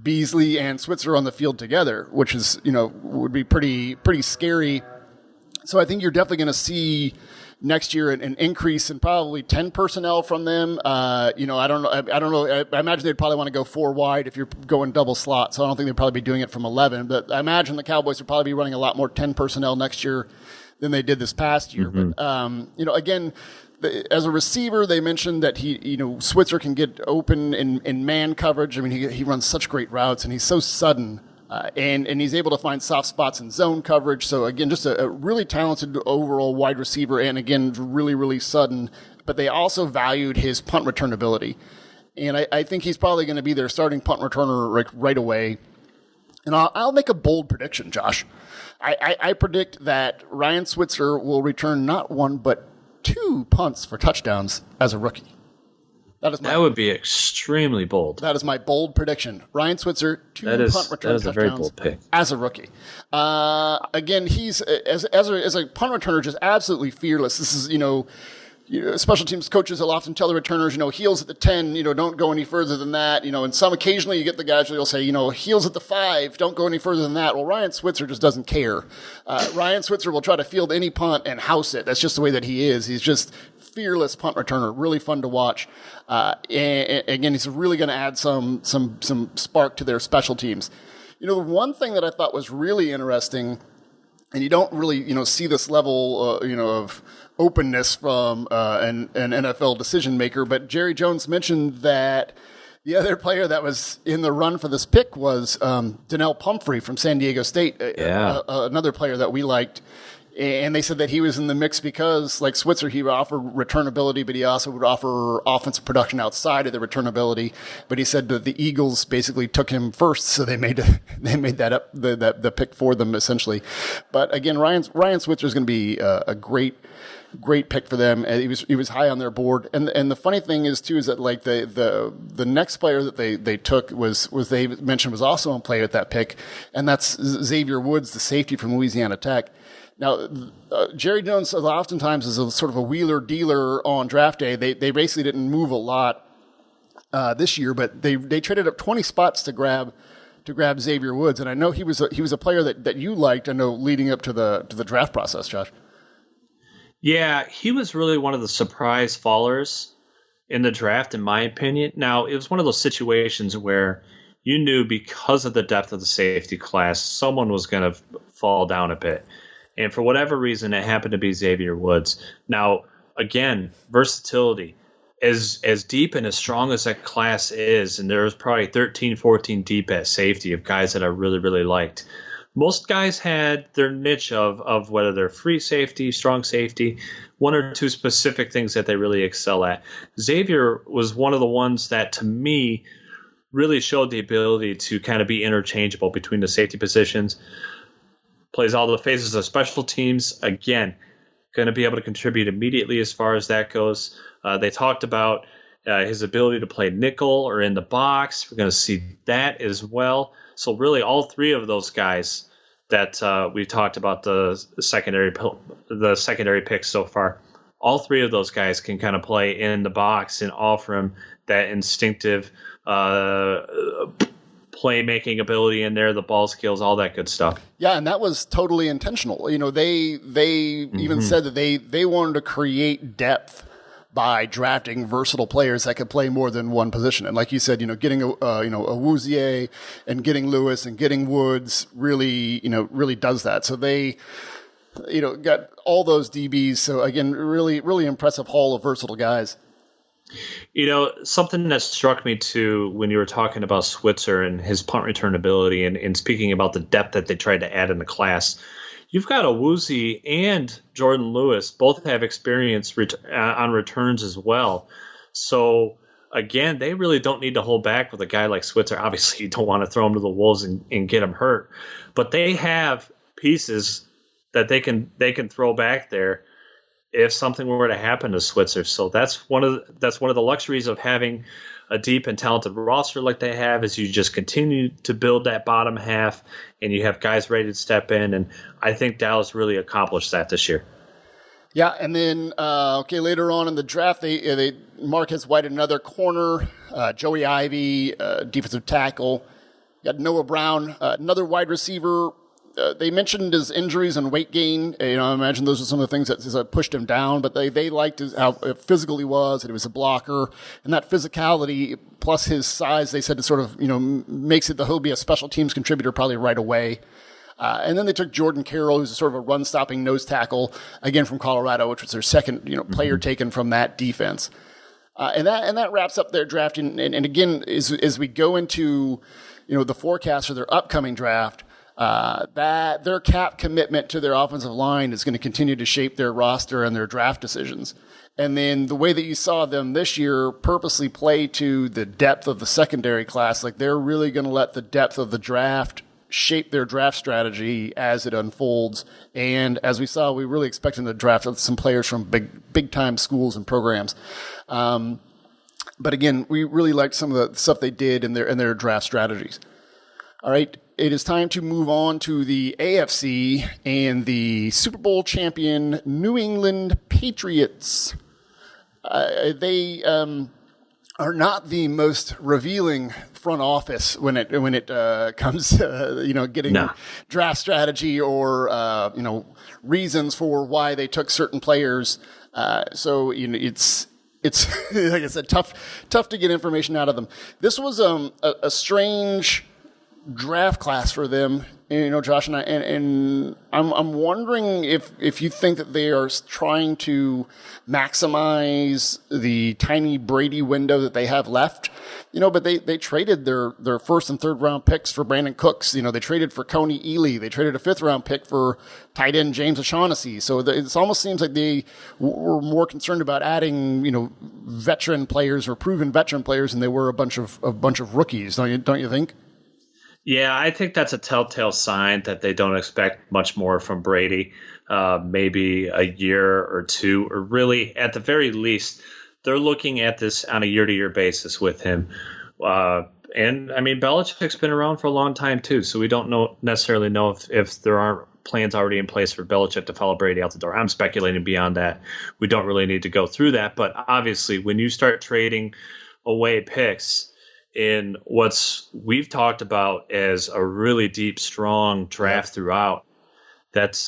S2: Beasley and Switzer on the field together, which is, would be pretty scary. So I think you're definitely going to see next year an increase in probably 10 personnel from them. I don't know. I imagine they'd probably want to go 4 wide if you're going double slot. So I don't think they'd probably be doing it from 11. But I imagine the Cowboys would probably be running a lot more 10 personnel next year than they did this past year. But, again, as a receiver, they mentioned that Switzer can get open in man coverage. I mean, he runs such great routes, and he's so sudden, and he's able to find soft spots in zone coverage. So again, just a really talented overall wide receiver, and again, really, really sudden. But they also valued his punt return ability, and I think he's probably going to be their starting punt returner right away. And I'll make a bold prediction, Josh. I predict that Ryan Switzer will return not 1 but 2 punts for touchdowns as a rookie. That
S1: would be extremely bold.
S2: That is my bold prediction. Ryan Switzer, 2 punt return touchdowns
S1: very bold pick.
S2: As a rookie. Again, he's as a punt returner just absolutely fearless. This is special teams coaches will often tell the returners, heels at the 10, don't go any further than that. And some occasionally you get the guys who'll say, heels at the 5, don't go any further than that. Well, Ryan Switzer just doesn't care. Ryan Switzer will try to field any punt and house it. That's just the way that he is. He's just fearless punt returner, really fun to watch. And again, he's really going to add some spark to their special teams. The one thing that I thought was really interesting, and you don't really, see this level, of openness from an NFL decision maker, but Jerry Jones mentioned that the other player that was in the run for this pick was Donnell Pumphrey from San Diego State, another player that we liked. And they said that he was in the mix because, like Switzer, he would offer returnability, but he also would offer offensive production outside of the returnability. But he said that the Eagles basically took him first, so they made that up the pick for them essentially. But again, Ryan Switzer is going to be a great pick for them. And he was high on their board. And the funny thing is too is that like the next player that they took was they mentioned was also in play with that pick, and that's Xavier Woods, the safety from Louisiana Tech. Now, Jerry Jones oftentimes is a sort of a wheeler dealer on draft day. They basically didn't move a lot this year, but they traded up 20 spots to grab Xavier Woods, and I know he was a player that you liked. I know leading up to the draft process, Josh.
S1: Yeah, he was really one of the surprise fallers in the draft, in my opinion. Now, it was one of those situations where you knew because of the depth of the safety class, someone was going to fall down a bit. And for whatever reason, it happened to be Xavier Woods. Now, again, versatility. As deep and as strong as that class is, and there's probably 13, 14 deep at safety of guys that I really, really liked. Most guys had their niche of whether they're free safety, strong safety, 1 or 2 specific things that they really excel at. Xavier was one of the ones that, to me, really showed the ability to kind of be interchangeable between the safety positions. Plays all the phases of special teams. Again, going to be able to contribute immediately as far as that goes. They talked about his ability to play nickel or in the box. We're going to see that as well. So really all 3 of those guys that we talked about the secondary picks so far, all 3 of those guys can kind of play in the box and offer him that instinctive playmaking ability in there, the ball skills, all that good stuff.
S2: Yeah, and that was totally intentional. They even said that they wanted to create depth by drafting versatile players that could play more than one position. And like you said, getting a Wouzier and getting Lewis and getting Woods really does that. So they got all those DBs. So again, really, really impressive haul of versatile guys.
S1: Something that struck me too when you were talking about Switzer and his punt return ability and speaking about the depth that they tried to add in the class, you've got a Woozie and Jordan Lewis both have experience on returns as well. So again, they really don't need to hold back with a guy like Switzer. Obviously, you don't want to throw him to the wolves and get him hurt, but they have pieces that they can throw back there if something were to happen to Switzer. So that's one of the luxuries of having a deep and talented roster like they have, is you just continue to build that bottom half and you have guys ready to step in. And I think Dallas really accomplished that this year.
S2: Yeah, and then later on in the draft, they Marquez White another corner, Joey Ivy defensive tackle, got Noah Brown another wide receiver. They mentioned his injuries and weight gain. I imagine those are some of the things that pushed him down. But they liked how physical he was, that he was a blocker, and that physicality plus his size. They said it sort of makes it that he'll be a special teams contributor probably right away. And then they took Jordan Carroll, who's sort of a run-stopping nose tackle, again from Colorado, which was their second player taken from that defense. And that wraps up their draft. And again, as we go into the forecast for their upcoming draft, that their cap commitment to their offensive line is going to continue to shape their roster and their draft decisions. And then the way that you saw them this year purposely play to the depth of the secondary class, like they're really going to let the depth of the draft shape their draft strategy as it unfolds. And as we saw, we really expect them to draft some players from big time schools and programs. But again, we really liked some of the stuff they did in their draft strategies. All right, it is time to move on to the AFC and the Super Bowl champion New England Patriots. They are not the most revealing front office when it comes to getting draft strategy or reasons for why they took certain players. So it's like I said, tough to get information out of them. This was a strange draft class for them, Josh, and I'm wondering if you think that they are trying to maximize the tiny Brady window that they have left, but they traded their first and third round picks for Brandon Cooks. They traded for Coney Ely. They traded a fifth round pick for tight end James O'Shaughnessy. So it almost seems like they were more concerned about adding, veteran players or proven veteran players than they were a bunch of rookies. Don't you think?
S1: Yeah, I think that's a telltale sign that they don't expect much more from Brady. Maybe a year or two, or really, at the very least, they're looking at this on a year-to-year basis with him. And I mean, Belichick's been around for a long time too, so we don't necessarily know if there aren't plans already in place for Belichick to follow Brady out the door. I'm speculating beyond that. We don't really need to go through that, but obviously, when you start trading away picks in what's we've talked about as a really deep, strong draft throughout, that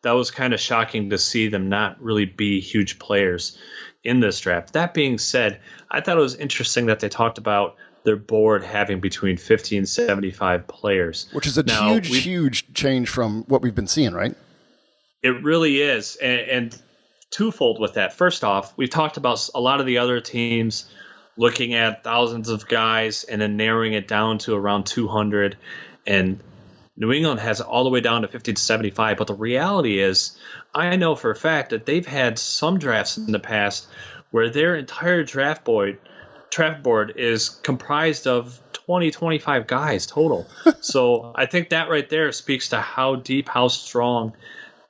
S1: was kind of shocking to see them not really be huge players in this draft. That being said, I thought it was interesting that they talked about their board having between 50 and 75 players.
S2: Which is huge change from what we've been seeing, right?
S1: It really is. And twofold with that. First off, we've talked about a lot of the other teams looking at thousands of guys and then narrowing it down to around 200. And New England has it all the way down to 50 to 75. But the reality is, I know for a fact that they've had some drafts in the past where their entire draft board is comprised of 20, 25 guys total. So I think that right there speaks to how deep, how strong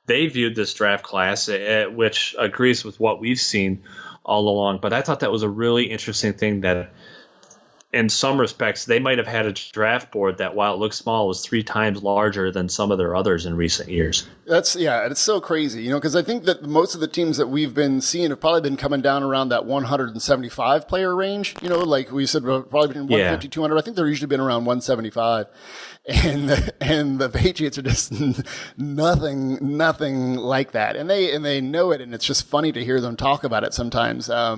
S1: they viewed this draft class, which agrees with what we've seen all along. But I thought that was a really interesting thing, that in some respects they might have had a draft board that, while it looks small, was 3 times larger than some of their others in recent years.
S2: It's so crazy, because I think that most of the teams that we've been seeing have probably been coming down around that 175 player range, like we said, probably between 150, 200. I think they're usually been around 175. And the Patriots are just nothing like that, and they know it, and it's just funny to hear them talk about it sometimes. I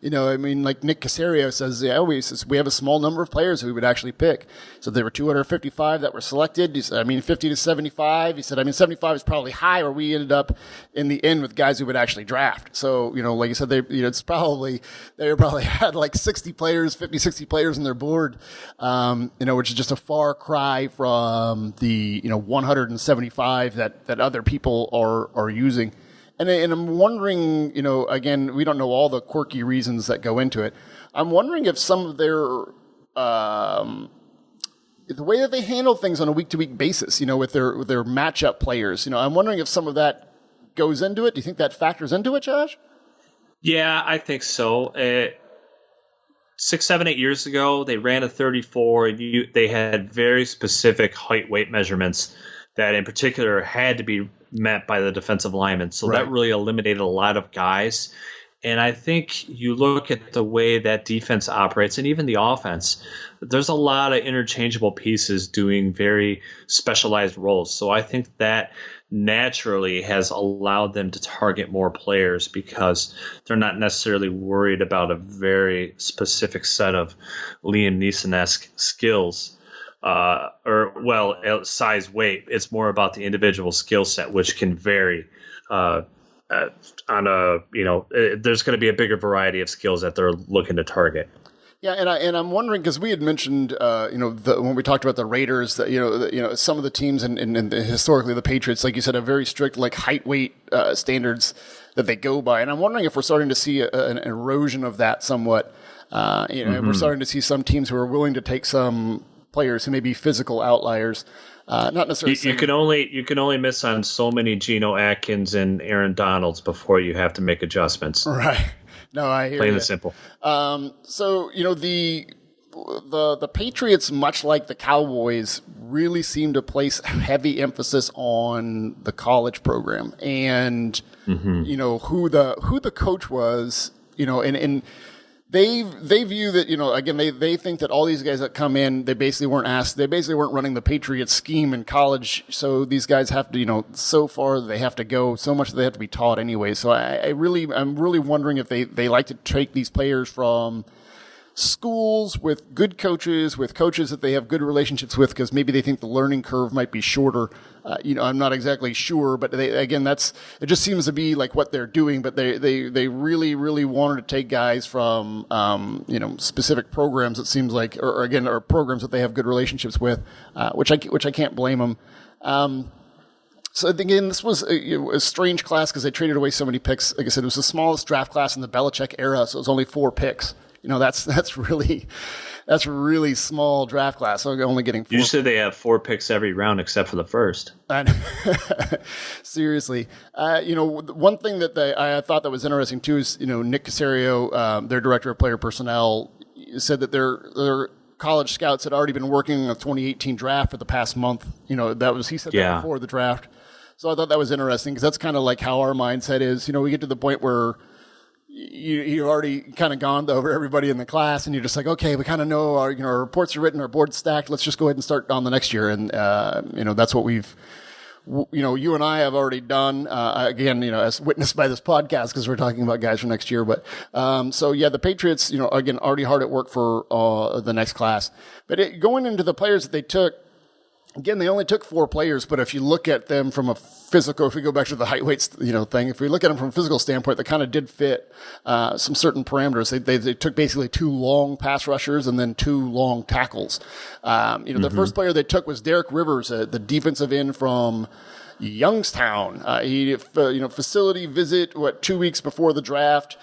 S2: mean, like Nick Caserio says, we have a small number of players we would actually pick. So there were 255 that were selected. He said, 50 to 75. He said, 75 is probably high, or we ended up in the end with guys who would actually draft. So like you said, they probably had like 60 players, 50, 60 players on their board, which is just a far cry from the 175 that other people are using. And I'm wondering, again, we don't know all the quirky reasons that go into it. I'm wondering if some of their the way that they handle things on a week-to-week basis, with their matchup players, I'm wondering if some of that goes into it. Do you think that factors into it, Josh?
S1: Yeah, I think so. 6, 7, 8 years ago, they ran a 34. They had very specific height weight measurements that in particular had to be met by the defensive linemen. So
S2: Right.
S1: that really eliminated a lot of guys. And I think you look at the way that defense operates and even the offense, there's a lot of interchangeable pieces doing very specialized roles. So I think that naturally has allowed them to target more players because they're not necessarily worried about a very specific set of Liam Neeson-esque skills. Size, weight. It's more about the individual skill set, which can vary there's going to be a bigger variety of skills that they're looking to target.
S2: Yeah, and I'm wondering because we had mentioned, when we talked about the Raiders, that some of the teams and historically the Patriots, like you said, have very strict like height weight standards that they go by, and I'm wondering if we're starting to see an erosion of that somewhat. And we're starting to see some teams who are willing to take some players who may be physical outliers. Not necessarily.
S1: You can only miss on so many Geno Atkins and Aaron Donalds before you have to make adjustments.
S2: Right. No, I hear
S1: Plain
S2: you.
S1: and simple.
S2: So the Patriots, much like the Cowboys, really seem to place heavy emphasis on the college program and who the coach was. And they view that, again, they think that all these guys that come in, they basically weren't running the Patriots scheme in college. So these guys have to, so far they have to go, so much they have to be taught anyway. So I'm really wondering if they like to take these players from schools with good coaches, with coaches that they have good relationships with, because maybe they think the learning curve might be shorter. I'm not exactly sure, but it just seems to be like what they're doing. But they really, really wanted to take guys from, specific programs. It seems like, or programs that they have good relationships with, which I can't blame them. So again, this was a strange class because they traded away so many picks. Like I said, it was the smallest draft class in the Belichick era, so it was only 4 picks. That's really small draft class. So only getting 4.
S1: Usually they have 4 picks every round except for the first.
S2: Seriously. One thing that I thought that was interesting too is, Nick Caserio, their director of player personnel, said that their college scouts had already been working on the 2018 draft for the past month. He said that before the draft. So I thought that was interesting because that's kind of like how our mindset is. We get to the point where you've already kind of gone over everybody in the class, and you're just like, okay, we kind of know our reports are written, our board's stacked. Let's just go ahead and start on the next year. And that's what you and I have already done. Again, as witnessed by this podcast, because we're talking about guys for next year. But the Patriots, again, already hard at work for the next class. But going into the players that they took. Again, they only took 4 players, but if you look at them from a physical, if we go back to the height weights, thing, if we look at them from a physical standpoint, they kind of did fit some certain parameters. They took basically 2 long pass rushers and then 2 long tackles. The first player they took was Derek Rivers, the defensive end from Youngstown. Facility visit 2 weeks before the draft.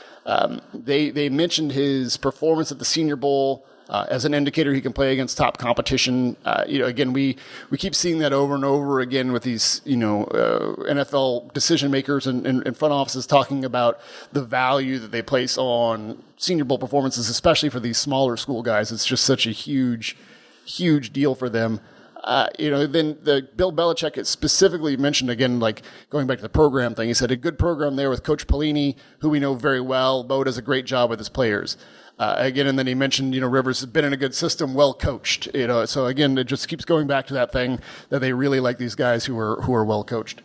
S2: They mentioned his performance at the Senior Bowl. As an indicator, he can play against top competition. Again, we keep seeing that over and over again with these, NFL decision makers and front offices talking about the value that they place on Senior Bowl performances, especially for these smaller school guys. It's just such a huge, huge deal for them. Then the Bill Belichick specifically mentioned, again, like going back to the program thing, he said a good program there with Coach Pelini, who we know very well. Bo does a great job with his players. And then he mentioned, Rivers has been in a good system, well coached. So again, it just keeps going back to that thing that they really like these guys who are well coached.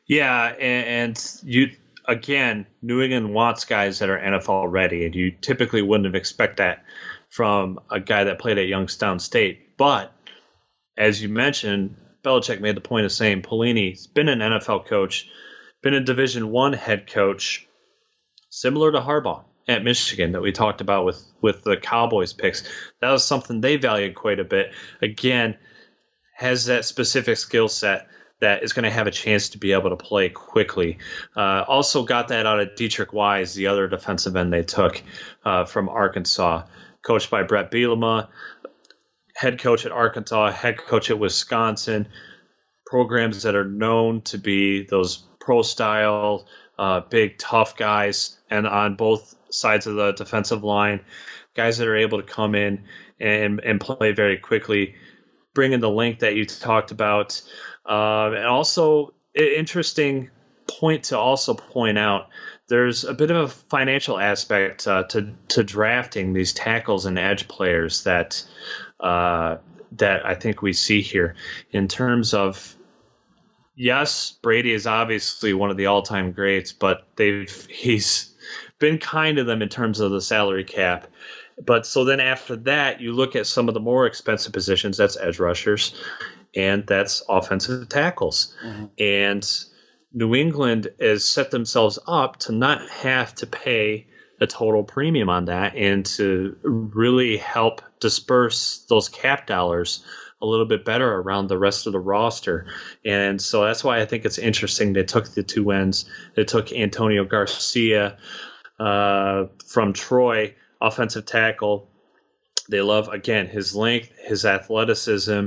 S1: Yeah, and New England wants guys that are NFL ready, and you typically wouldn't expect that from a guy that played at Youngstown State. But as you mentioned, Belichick made the point of saying Pelini's been an NFL coach, been a Division I head coach, similar to Harbaugh at Michigan that we talked about with the Cowboys picks. That was something they valued quite a bit. Again, has that specific skill set that is going to have a chance to be able to play quickly. Also got that out of Dietrich Wise, the other defensive end they took from Arkansas, coached by Brett Bielema, head coach at Arkansas, head coach at Wisconsin, programs that are known to be those pro-style, big, tough guys, and on both sides of the defensive line, guys that are able to come in and play very quickly, bring in the length that you talked about. And also interesting point to also point out. There's a bit of a financial aspect to drafting these tackles and edge players that I think we see here in terms of. Yes, Brady is obviously one of the all-time greats, but he's been kind to them in terms of the salary cap. But so then after that, you look at some of the more expensive positions. That's edge rushers, and that's offensive tackles. Mm-hmm. And New England has set themselves up to not have to pay a total premium on that and to really help disperse those cap dollars a little bit better around the rest of the roster. And so that's why I think it's interesting. They took the two ends. They took Antonio Garcia from Troy, offensive tackle. They love, again, his length, his athleticism.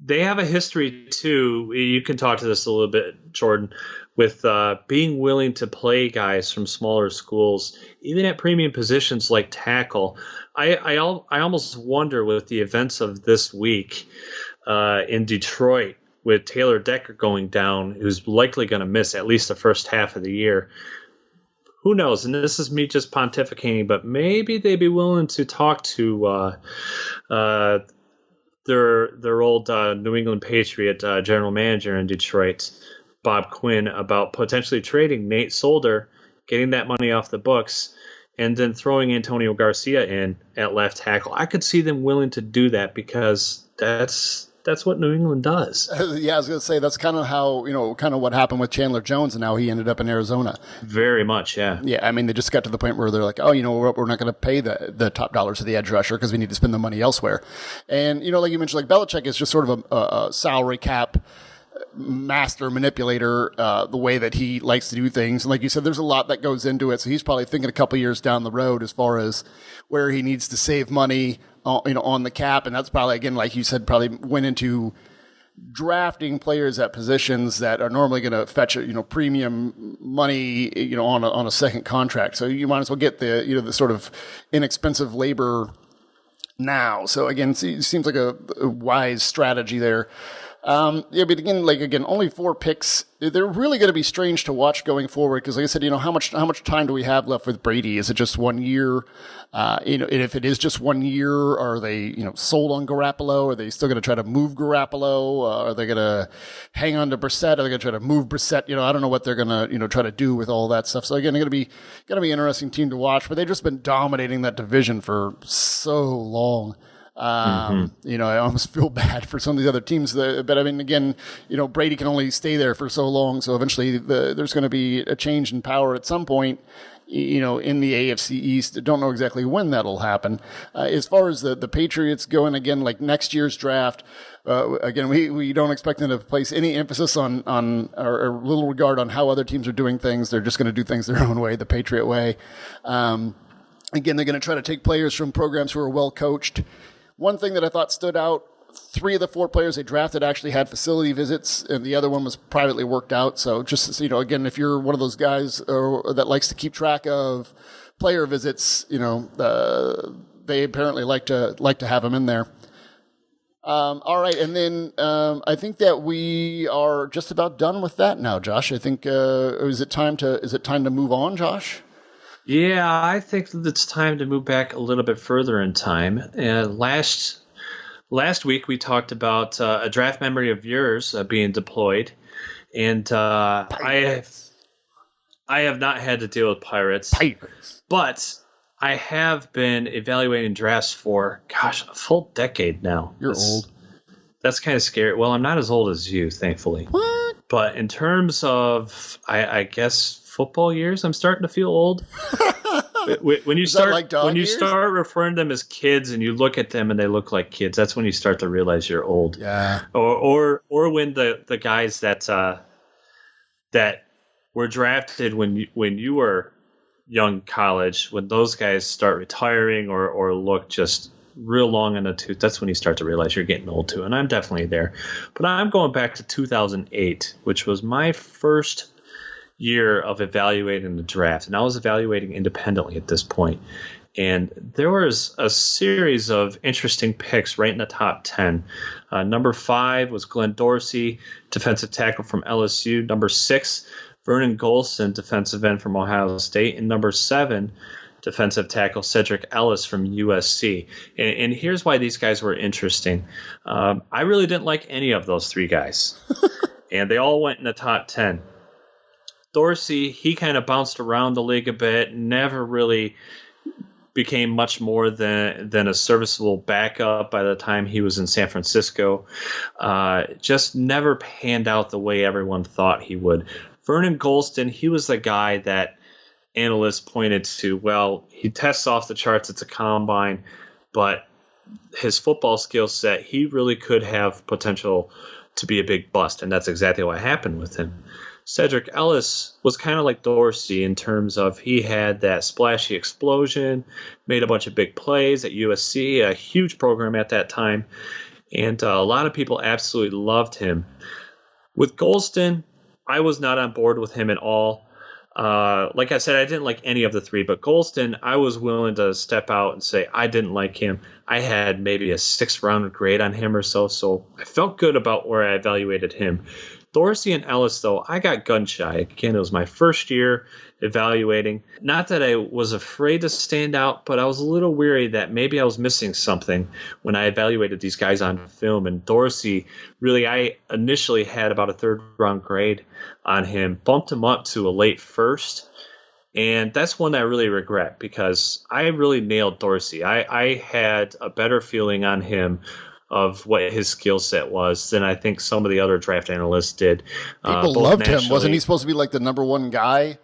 S1: They have a history, too. You can talk to this a little bit, Jordan, with being willing to play guys from smaller schools, even at premium positions like tackle. I almost wonder with the events of this week in Detroit, with Taylor Decker going down, who's likely going to miss at least the first half of the year. Who knows? And this is me just pontificating, but maybe they'd be willing to talk to their old New England Patriot general manager in Detroit, Bob Quinn, about potentially trading Nate Solder, getting that money off the books, and then throwing Antonio Garcia in at left tackle. I could see them willing to do that because that's what New England does.
S2: Yeah, I was going to say that's kind of how, kind of what happened with Chandler Jones and how he ended up in Arizona.
S1: Very much, yeah.
S2: Yeah, I mean, they just got to the point where they're like, oh, we're not going to pay the top dollars to the edge rusher because we need to spend the money elsewhere. And, like you mentioned, like Belichick is just sort of a salary cap master manipulator, the way that he likes to do things. And like you said, there's a lot that goes into it. So he's probably thinking a couple years down the road as far as where he needs to save money, on the cap. And that's probably, again, like you said, probably went into drafting players at positions that are normally going to fetch, premium money, on a second contract. So you might as well get the sort of inexpensive labor now. So again, it seems like a wise strategy there. But again, only 4 picks. They're really going to be strange to watch going forward because, like I said, how much time do we have left with Brady? Is it just 1 year? And if it is just 1 year, are they sold on Garoppolo? Are they still going to try to move Garoppolo? Are they going to hang on to Brissett? Are they going to try to move Brissett? I don't know what they're going to try to do with all that stuff. So again, they're going to be an interesting team to watch. But they've just been dominating that division for so long. I almost feel bad for some of these other teams, but I mean, again, Brady can only stay there for so long. So eventually there's going to be a change in power at some point, in the AFC East. Don't know exactly when that'll happen. As far as the Patriots going, again, like next year's draft, again, we don't expect them to place any emphasis on or little regard on how other teams are doing things. They're just going to do things their own way, the Patriot way. Again, they're going to try to take players from programs who are well coached. One thing that I thought stood out, 3 of the 4 players they drafted actually had facility visits, and the other one was privately worked out. So just, again, if you're one of those guys that likes to keep track of player visits, they apparently like to have them in there. All right, and then I think that we are just about done with that now, Josh. I think is it time to move on, Josh?
S1: Yeah, I think that it's time to move back a little bit further in time. Last week we talked about a draft memory of yours being deployed, and I have not had to deal with pirates, but I have been evaluating drafts for a full decade now.
S2: You're old.
S1: That's kind of scary. Well, I'm not as old as you, thankfully.
S2: What?
S1: But in terms of, I guess, football years, I'm starting to feel old. When you start referring to them as kids and you look at them and they look like kids, that's when you start to realize you're old.
S2: Yeah.
S1: Or when the guys that were drafted when you were young college, when those guys start retiring or look just real long in the tooth, that's when you start to realize you're getting old too. And I'm definitely there. But I'm going back to 2008, which was my first year of evaluating the draft, and I was evaluating independently at this point. And there was a series of interesting picks right in the top 10. Number 5 was Glenn Dorsey, defensive tackle from LSU. Number 6, Vernon Golson, defensive end from Ohio State. And number 7, defensive tackle Cedric Ellis from USC. And here's why these guys were interesting. I really didn't like any of those 3 guys. And they all went in the top 10. Dorsey, he kind of bounced around the league a bit, never really became much more than a serviceable backup by the time he was in San Francisco. Just never panned out the way everyone thought he would. Vernon Golston, he was the guy that analysts pointed to, well, he tests off the charts at the combine, but his football skill set, he really could have potential to be a big bust, and that's exactly what happened with him. Cedric Ellis was kind of like Dorsey in terms of he had that splashy explosion, made a bunch of big plays at USC, a huge program at that time, and a lot of people absolutely loved him. With Golston, I was not on board with him at all. Like I said, I didn't like any of the 3, but Golston, I was willing to step out and say I didn't like him. I had maybe a 6th round grade on him or so I felt good about where I evaluated him. Dorsey and Ellis, though, I got gun shy. Again, it was my first year evaluating. Not that I was afraid to stand out, but I was a little weary that maybe I was missing something when I evaluated these guys on film. And Dorsey, really, I initially had about a 3rd round grade on him, bumped him up to a late 1st. And that's one that I really regret because I really nailed Dorsey. I had a better feeling on him of what his skill set was than I think some of the other draft analysts did.
S2: People loved him. Wasn't he supposed to be like the number 1 guy?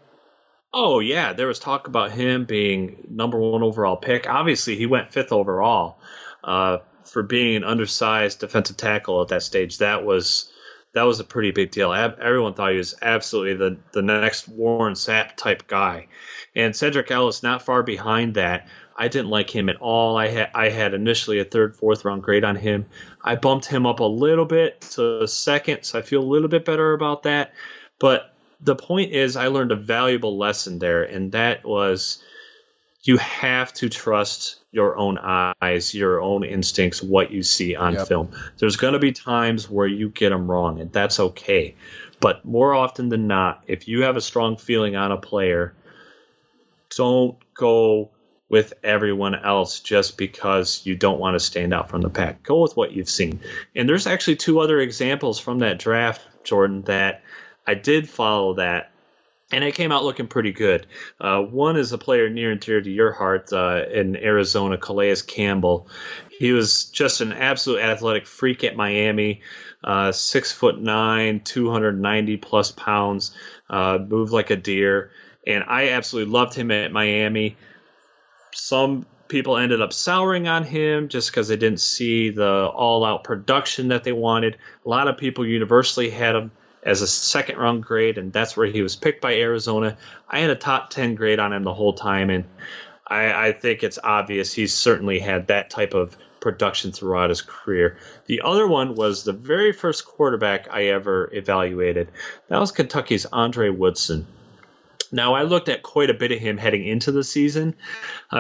S1: Oh, yeah. There was talk about him being number 1 overall pick. Obviously, he went 5th overall. For being an undersized defensive tackle at that stage, that was a pretty big deal. Everyone thought he was absolutely the next Warren Sapp type guy. And Cedric Ellis, not far behind that. I didn't like him at all. I had initially a 3rd, 4th round grade on him. I bumped him up a little bit to a 2nd, so I feel a little bit better about that. But the point is I learned a valuable lesson there, and that was you have to trust your own eyes, your own instincts, what you see on film. There's going to be times where you get them wrong, and that's okay. But more often than not, if you have a strong feeling on a player, don't go with everyone else just because you don't want to stand out from the pack. Go with what you've seen. And there's actually 2 other examples from that draft, Jordan, that I did follow that, and it came out looking pretty good. One is a player near and dear to your heart in Arizona, Calais Campbell. He was just an absolute athletic freak at Miami, 6'9", 290 plus pounds, moved like a deer, and I absolutely loved him at Miami. Some people ended up souring on him just because they didn't see the all-out production that they wanted. A lot of people universally had him as a 2nd round grade, and that's where he was picked by Arizona. I had a top 10 grade on him the whole time, and I think it's obvious he's certainly had that type of production throughout his career. The other one was the very first quarterback I ever evaluated. That was Kentucky's Andre Woodson. Now, I looked at quite a bit of him heading into the season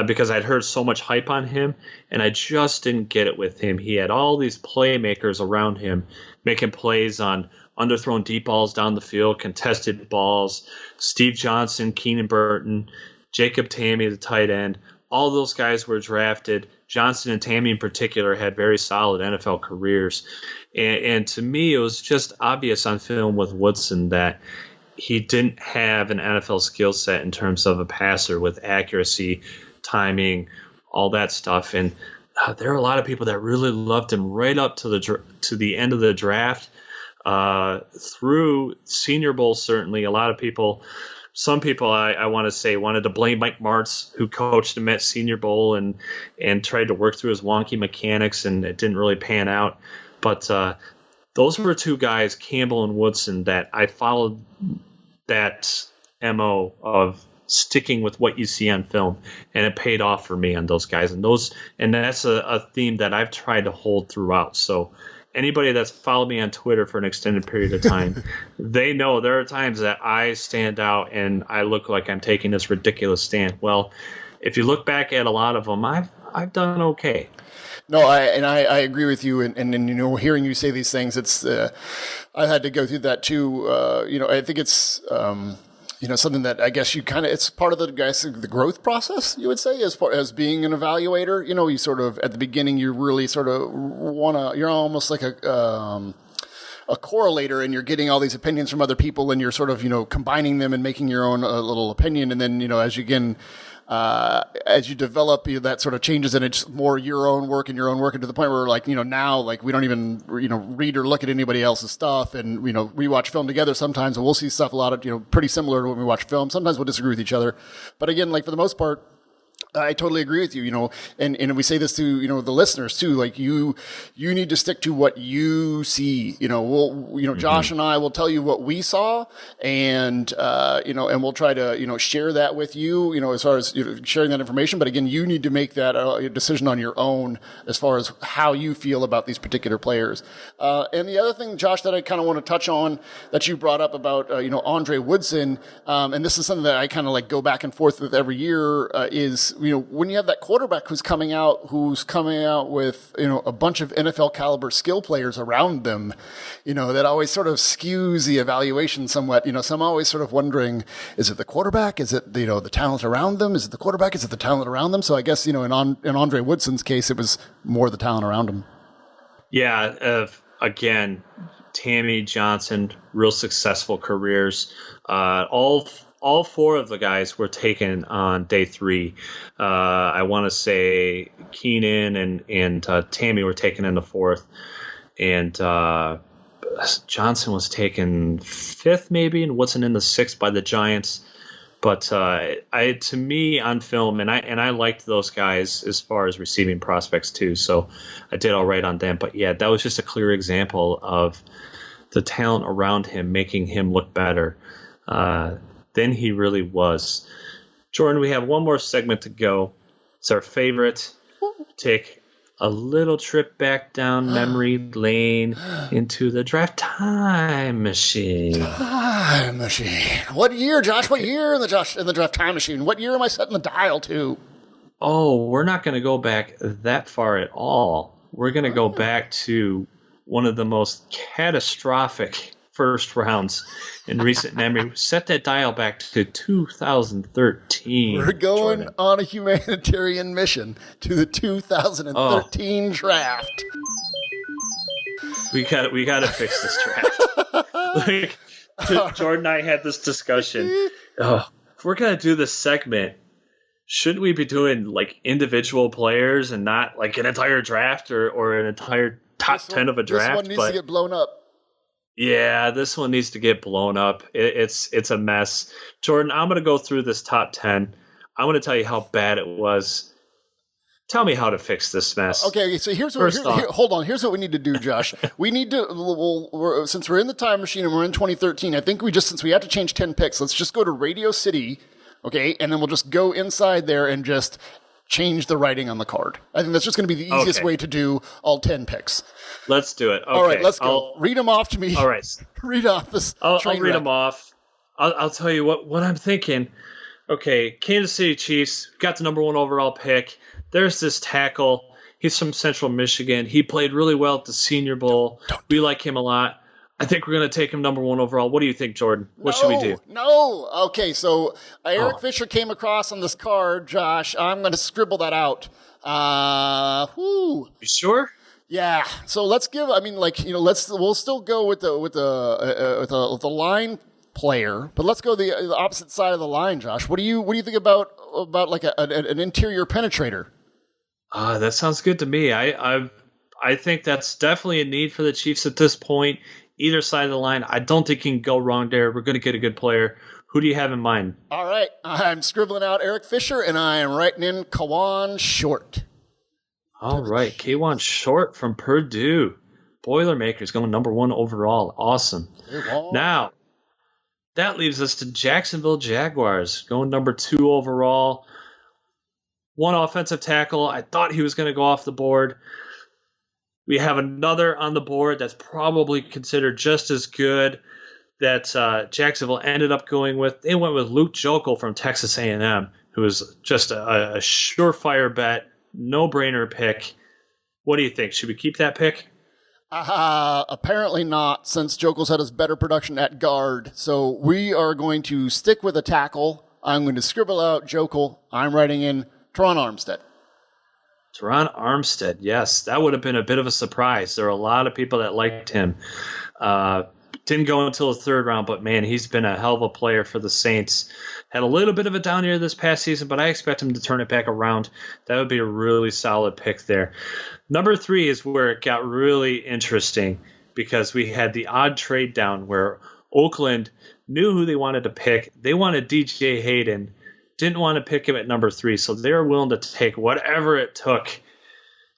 S1: because I'd heard so much hype on him, and I just didn't get it with him. He had all these playmakers around him making plays on underthrown deep balls down the field, contested balls, Steve Johnson, Keenan Burton, Jacob Tamme, the tight end. All those guys were drafted. Johnson and Tamme in particular had very solid NFL careers. And to me, it was just obvious on film with Woodson that he didn't have an NFL skill set in terms of a passer with accuracy, timing, all that stuff. And there are a lot of people that really loved him right up to the end of the draft. Through Senior Bowl, certainly, a lot of people, some people I want to say wanted to blame Mike Martz, who coached him at Senior Bowl and tried to work through his wonky mechanics, and it didn't really pan out. But those were 2 guys, Campbell and Woodson, that I followed that MO of sticking with what you see on film, and it paid off for me on those guys. And that's a theme that I've tried to hold throughout. So anybody that's followed me on Twitter for an extended period of time, they know there are times that I stand out and I look like I'm taking this ridiculous stand. Well, if you look back at a lot of them, I've done okay.
S2: No, I agree with you, and hearing you say these things, it's I had to go through that too. I think it's something that I guess it's part of the growth process, you would say, as being an evaluator. You sort of at the beginning you really sort of you're almost like a correlator, and you're getting all these opinions from other people, and you're sort of combining them and making your own little opinion, and then as you develop, that sort of changes, and it's more your own work and to the point where now we don't even read or look at anybody else's stuff, and we watch film together sometimes, and we'll see stuff a lot of pretty similar to when we watch film. Sometimes we'll disagree with each other, but again, for the most part, I totally agree with you, and we say this to, the listeners too, you need to stick to what you see, Josh and I will tell you what we saw, and we'll try to, share that with you, as far as sharing that information. But again, you need to make that decision on your own as far as how you feel about these particular players. And the other thing, Josh, that I kind of want to touch on that you brought up about, Andre Woodson, and this is something that I kind of go back and forth with every year, is, when you have that quarterback who's coming out with, a bunch of NFL caliber skill players around them, that always sort of skews the evaluation somewhat. So I'm always sort of wondering, is it the quarterback? Is it, the talent around them? Is it the quarterback? Is it the talent around them? So I guess, in Andre Woodson's case, it was more the talent around him.
S1: Yeah. Again, Tammy Johnson, real successful careers. All four of the guys were taken on day 3. I want to say Keenan and Tammy were taken in the 4th, and Johnson was taken 5th maybe, and Woodson in the 6th by the Giants. But to me on film, and I liked those guys as far as receiving prospects too, so I did all right on them. But yeah, that was just a clear example of the talent around him making him look better than he really was. Jordan, we have one more segment to go. It's our favorite. Take a little trip back down memory lane into the draft time machine.
S2: Time machine. What year, Josh? What year in the draft time machine? What year am I setting the dial to?
S1: Oh, we're not going to go back that far at all. We're going to go back to one of the most catastrophic first rounds in recent memory. Set that dial back to 2013.
S2: We're going on a humanitarian mission to the 2013 draft.
S1: We got to fix this draft. Jordan and I had this discussion. If we're going to do this segment, shouldn't we be doing individual players and not an entire draft or an entire top 10 of a draft?
S2: This one needs to get blown up.
S1: Yeah, this one needs to get blown up. It's a mess. Jordan, I'm going to go through this top 10. I'm going to tell you how bad it was. Tell me how to fix this mess.
S2: Okay, so hold on. Here's what we need to do, Josh. We need to, since we're in the time machine and we're in 2013, I think since we had to change 10 picks, let's just go to Radio City, okay, and then we'll just go inside there and just change the writing on the card. I think that's just going to be the easiest way to do all 10 picks.
S1: Let's do it. Okay.
S2: All right, let's go. Read them off to me.
S1: All right.
S2: Read off this.
S1: I'll read them off. I'll tell you what I'm thinking. Okay, Kansas City Chiefs got the number 1 overall pick. There's this tackle. He's from Central Michigan. He played really well at the Senior Bowl. We like him a lot. I think we're going to take him number 1 overall. What do you think, Jordan? What should we do?
S2: No. Okay, so Eric Fisher came across on this card, Josh. I'm going to scribble that out.
S1: You sure?
S2: Yeah. So let's give. I mean, we'll still go with the line player, but let's go the opposite side of the line, Josh. What do you think about an interior penetrator?
S1: That sounds good to me. I think that's definitely a need for the Chiefs at this point. Either side of the line, I don't think you can go wrong there. We're going to get a good player. Who do you have in mind?
S2: All right, I'm scribbling out Eric Fisher, and I am writing in Kawan Short.
S1: All right, Kawan Short from Purdue. Boilermakers going number 1 overall. Awesome. Now, that leaves us to Jacksonville Jaguars going number 2 overall. 1 offensive tackle. I thought he was going to go off the board. We have another on the board that's probably considered just as good that Jacksonville ended up going with. They went with Luke Joeckel from Texas A&M. who was just a surefire bet, no-brainer pick. What do you think? Should we keep that pick?
S2: Apparently not, since Jokel's had his better production at guard. So we are going to stick with a tackle. I'm going to scribble out Jokel. I'm writing in Teron Armstead.
S1: Teron Armstead, yes. That would have been a bit of a surprise. There are a lot of people that liked him. Didn't go until the third round, but man, he's been a hell of a player for the Saints. Had a little bit of a down year this past season, but I expect him to turn it back around. That would be a really solid pick there. Number 3 is where it got really interesting because we had the odd trade down where Oakland knew who they wanted to pick. They wanted DJ Hayden, didn't want to pick him at number 3, so they were willing to take whatever it took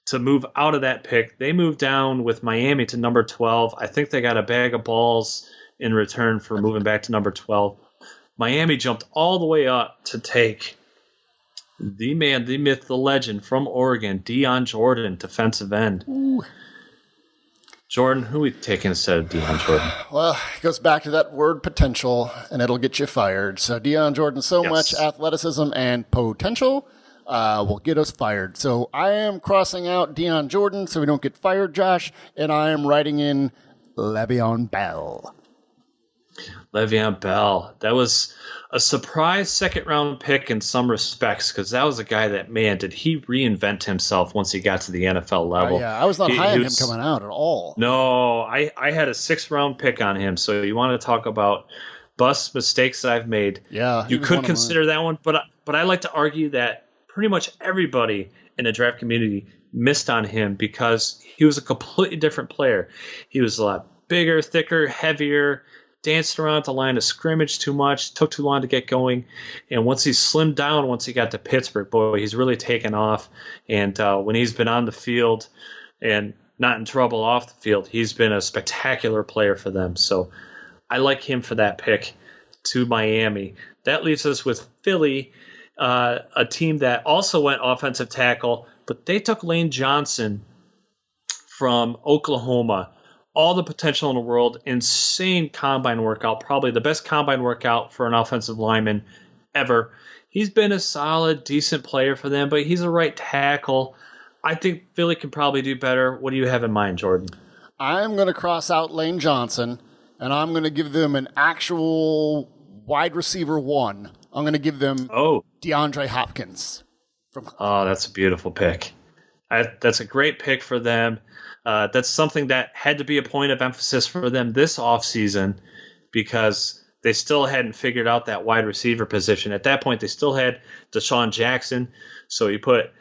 S1: to move out of that pick. They moved down with Miami to number 12. I think they got a bag of balls in return for moving back to number 12. Miami jumped all the way up to take the man, the myth, the legend from Oregon, Deion Jordan, defensive end.
S2: Ooh.
S1: Jordan, who are we taking instead of Deion Jordan?
S2: Well, it goes back to that word potential, and it'll get you fired. So Deion Jordan, much athleticism and potential will get us fired. So I am crossing out Deion Jordan so we don't get fired, Josh, and I am writing in Le'Veon Bell.
S1: Le'Veon Bell. That was a surprise second-round pick in some respects because that was a guy that, man, did he reinvent himself once he got to the NFL level.
S2: Yeah, I was not high on him coming out at all.
S1: No, I had a 6th-round pick on him, so you want to talk about bust mistakes that I've made.
S2: Yeah,
S1: you could consider that one, but I like to argue that pretty much everybody in the draft community missed on him because he was a completely different player. He was a lot bigger, thicker, heavier, danced around the line of scrimmage too much, took too long to get going. And once he slimmed down, once he got to Pittsburgh, boy, he's really taken off. And when he's been on the field and not in trouble off the field, he's been a spectacular player for them. So I like him for that pick to Miami. That leaves us with Philly, a team that also went offensive tackle, but they took Lane Johnson from Oklahoma. All the potential in the world, insane combine workout, probably the best combine workout for an offensive lineman ever. He's been a solid, decent player for them, but he's a right tackle. I think Philly can probably do better. What do you have in mind, Jordan?
S2: I'm going to cross out Lane Johnson, and I'm going to give them an actual wide receiver 1. I'm going to give them DeAndre Hopkins.
S1: That's a beautiful pick. That's a great pick for them. That's something that had to be a point of emphasis for them this offseason because they still hadn't figured out that wide receiver position. At that point, they still had Deshaun Jackson. So you put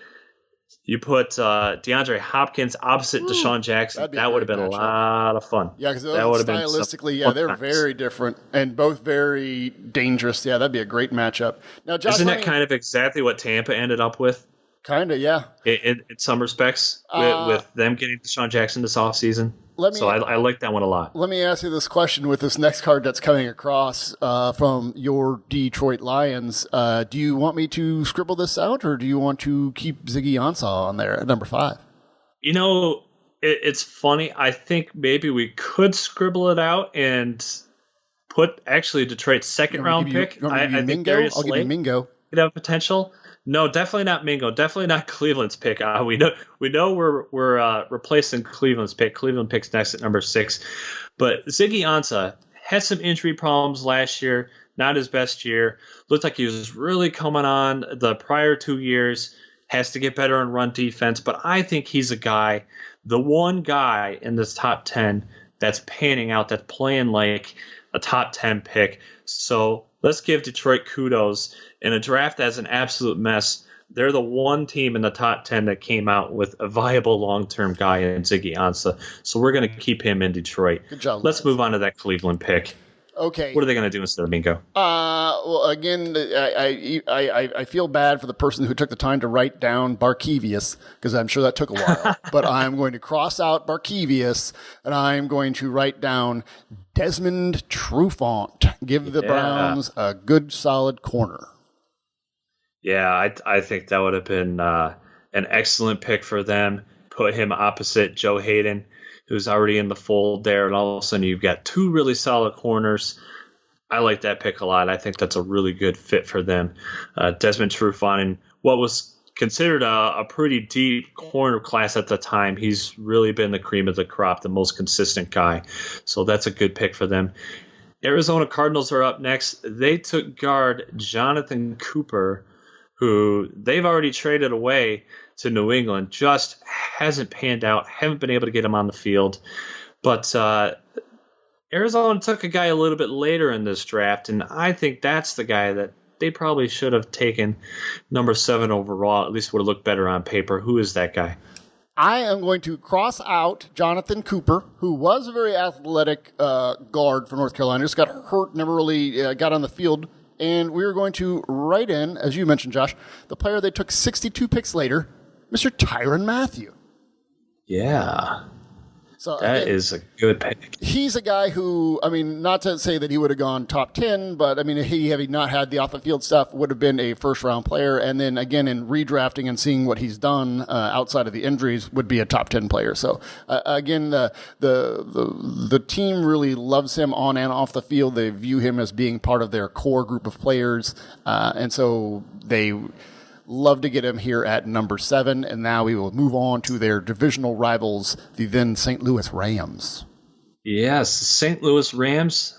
S1: DeAndre Hopkins opposite Deshaun Jackson. That would have been a lot of fun.
S2: Yeah, because stylistically, they're very different and both very dangerous. Yeah, that'd be a great matchup. Now, Josh,
S1: isn't that kind of exactly what Tampa ended up with?
S2: Kind of, yeah.
S1: In some respects, with them getting Deshaun Jackson this offseason. I like that one a lot.
S2: Let me ask you this question with this next card that's coming across from your Detroit Lions. Do you want me to scribble this out, or do you want to keep Ziggy Ansah on there at number 5?
S1: You know, it's funny. I think maybe we could scribble it out and put actually Detroit's second-round pick. I think Darius
S2: I'll give you Mingo.
S1: Could have potential. No, definitely not Mingo. Definitely not Cleveland's pick. We know we're replacing Cleveland's pick. Cleveland picks next at number 6. But Ziggy Ansah had some injury problems last year. Not his best year. Looked like he was really coming on the prior 2 years. Has to get better in run defense. But I think he's a guy, the one guy in this top 10 that's panning out, that's playing like a top 10 pick. So let's give Detroit kudos. In a draft that's an absolute mess, they're the one team in the top 10 that came out with a viable long-term guy in Ziggy Ansah. So we're going to keep him in Detroit.
S2: Good job.
S1: Let's move on to that Cleveland pick.
S2: Okay.
S1: What are they going to do instead of Mingo?
S2: Well, again, I feel bad for the person who took the time to write down Barkevius, because I'm sure that took a while. But I'm going to cross out Barkevius, and I'm going to write down Desmond Trufant. Give the Browns a good, solid corner.
S1: Yeah, I think that would have been an excellent pick for them. Put him opposite Joe Hayden, who's already in the fold there, and all of a sudden you've got 2 really solid corners. I like that pick a lot. I think that's a really good fit for them. Desmond Trufant, in what was considered a pretty deep corner class at the time, he's really been the cream of the crop, the most consistent guy. So that's a good pick for them. Arizona Cardinals are up next. They took guard Jonathan Cooper, who they've already traded away to New England, just hasn't panned out, haven't been able to get him on the field. But Arizona took a guy a little bit later in this draft, and I think that's the guy that they probably should have taken number 7 overall. At least would have looked better on paper. Who is that guy?
S2: I am going to cross out Jonathan Cooper, who was a very athletic guard for North Carolina. Just got hurt, never really got on the field. And we are going to write in, as you mentioned, Josh, the player they took 62 picks later, Mr. Tyrann Mathieu.
S1: Yeah.
S2: So
S1: that is a good pick.
S2: He's a guy who, I mean, not to say that he would have gone top 10, but I mean, he having not had the off-the-field stuff would have been a first-round player. And then again, in redrafting and seeing what he's done outside of the injuries, would be a top 10 player. So again, the team really loves him on and off the field. They view him as being part of their core group of players, and so they love to get him here at number 7, and now we will move on to their divisional rivals, the then St. Louis Rams.
S1: Yes, St. Louis Rams.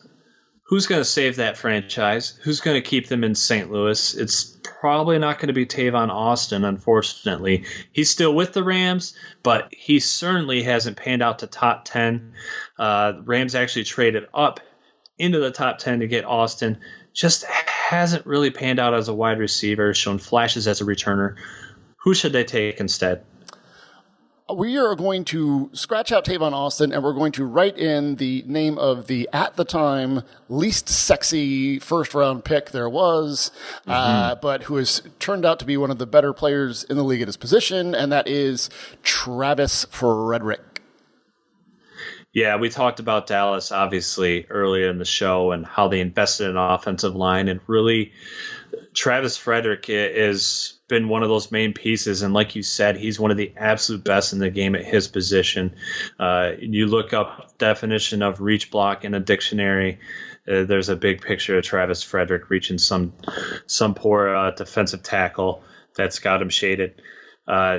S1: Who's going to save that franchise? Who's going to keep them in St. Louis? It's probably not going to be Tavon Austin, unfortunately. He's still with the Rams, but he certainly hasn't panned out to top 10. Rams actually traded up into the top 10 to get Austin. Just hasn't really panned out as a wide receiver, shown flashes as a returner. Who should they take instead?
S2: We are going to scratch out Tavon Austin, and we're going to write in the name of the, at the time, least sexy first-round pick there was, but who has turned out to be one of the better players in the league at his position, and that is Travis Frederick.
S1: Yeah, we talked about Dallas, obviously, earlier in the show and how they invested in an offensive line. And really, Travis Frederick has been one of those main pieces. And like you said, he's one of the absolute best in the game at his position. You look up definition of reach block in a dictionary, there's a big picture of Travis Frederick reaching some poor defensive tackle that's got him shaded.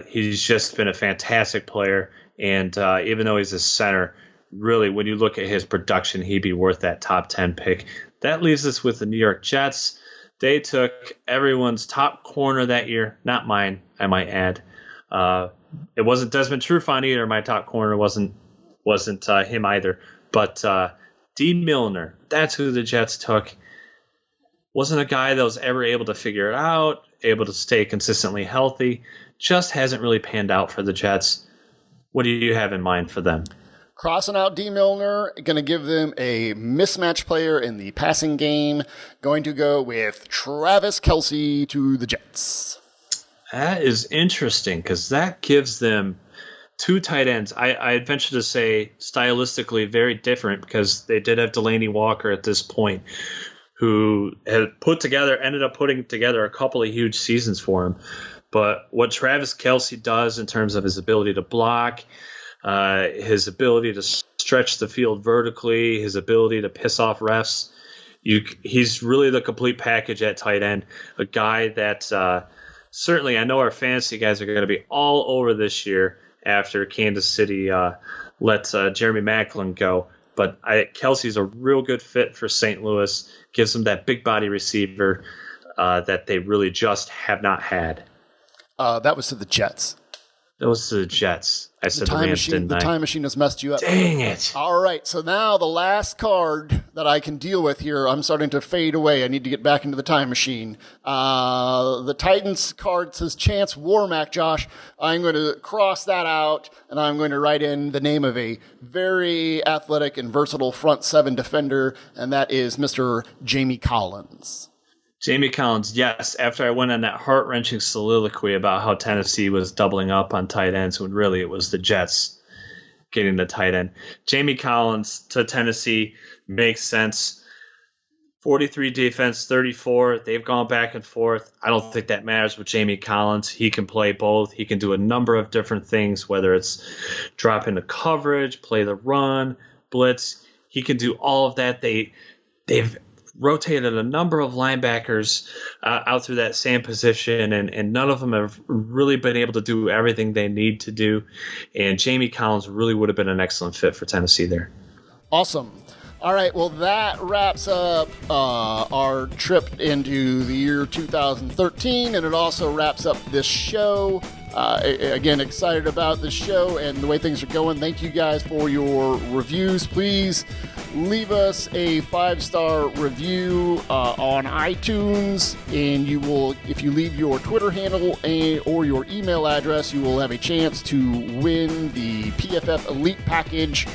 S1: He's just been a fantastic player. And even though he's a center, really, when you look at his production, he'd be worth that top 10 pick. That leaves us with the New York Jets. They took everyone's top corner that year, not mine, I might add. It wasn't Desmond Trufant either. My top corner wasn't him either. But D. Milner, that's who the Jets took. Wasn't a guy that was ever able to figure it out, able to stay consistently healthy. Just hasn't really panned out for the Jets. What do you have in mind for them?
S2: Crossing out D. Milner, going to give them a mismatch player in the passing game. Going to go with Travis Kelce to the Jets.
S1: That is interesting because that gives them 2 tight ends. I'd venture to say stylistically very different because they did have Delaney Walker at this point, who had ended up putting together a couple of huge seasons for him. But what Travis Kelce does in terms of his ability to block, his ability to stretch the field vertically, his ability to piss off refs, he's really the complete package at tight end. A guy that certainly I know our fantasy guys are going to be all over this year after Kansas City let Jeremy Maclin go. But Kelsey's a real good fit for St. Louis, gives them that big body receiver that they really just have not had.
S2: That was to the Jets.
S1: That was to the Jets. I said the Rams, didn't I?
S2: The time machine has messed you up.
S1: Dang it.
S2: All right, so now the last card that I can deal with here, I'm starting to fade away. I need to get back into the time machine. The Titans card says Chance Warmack, Josh. I'm going to cross that out, and I'm going to write in the name of a very athletic and versatile front 7 defender, and that is Mr. Jamie Collins.
S1: Jamie Collins, yes. After I went on that heart-wrenching soliloquy about how Tennessee was doubling up on tight ends when really it was the Jets getting the tight end. Jamie Collins to Tennessee makes sense. 43 defense, 34. They've gone back and forth. I don't think that matters with Jamie Collins. He can play both. He can do a number of different things, whether it's drop into coverage, play the run, blitz. He can do all of that. They've rotated a number of linebackers out through that same position, and none of them have really been able to do everything they need to do. And Jamie Collins really would have been an excellent fit for Tennessee there.
S2: Awesome. All right, well, that wraps up our trip into the year 2013, and it also wraps up this show. Again, excited about this show and the way things are going. Thank you guys for your reviews. Please leave us a 5-star review on iTunes, and you will, if you leave your Twitter handle or your email address, you will have a chance to win the PFF Elite Package,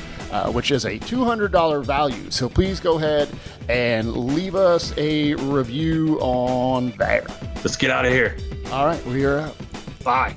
S2: which is a $200 value. So please go ahead and leave us a review on there.
S1: Let's get out of here.
S2: All right, we are out.
S1: Bye.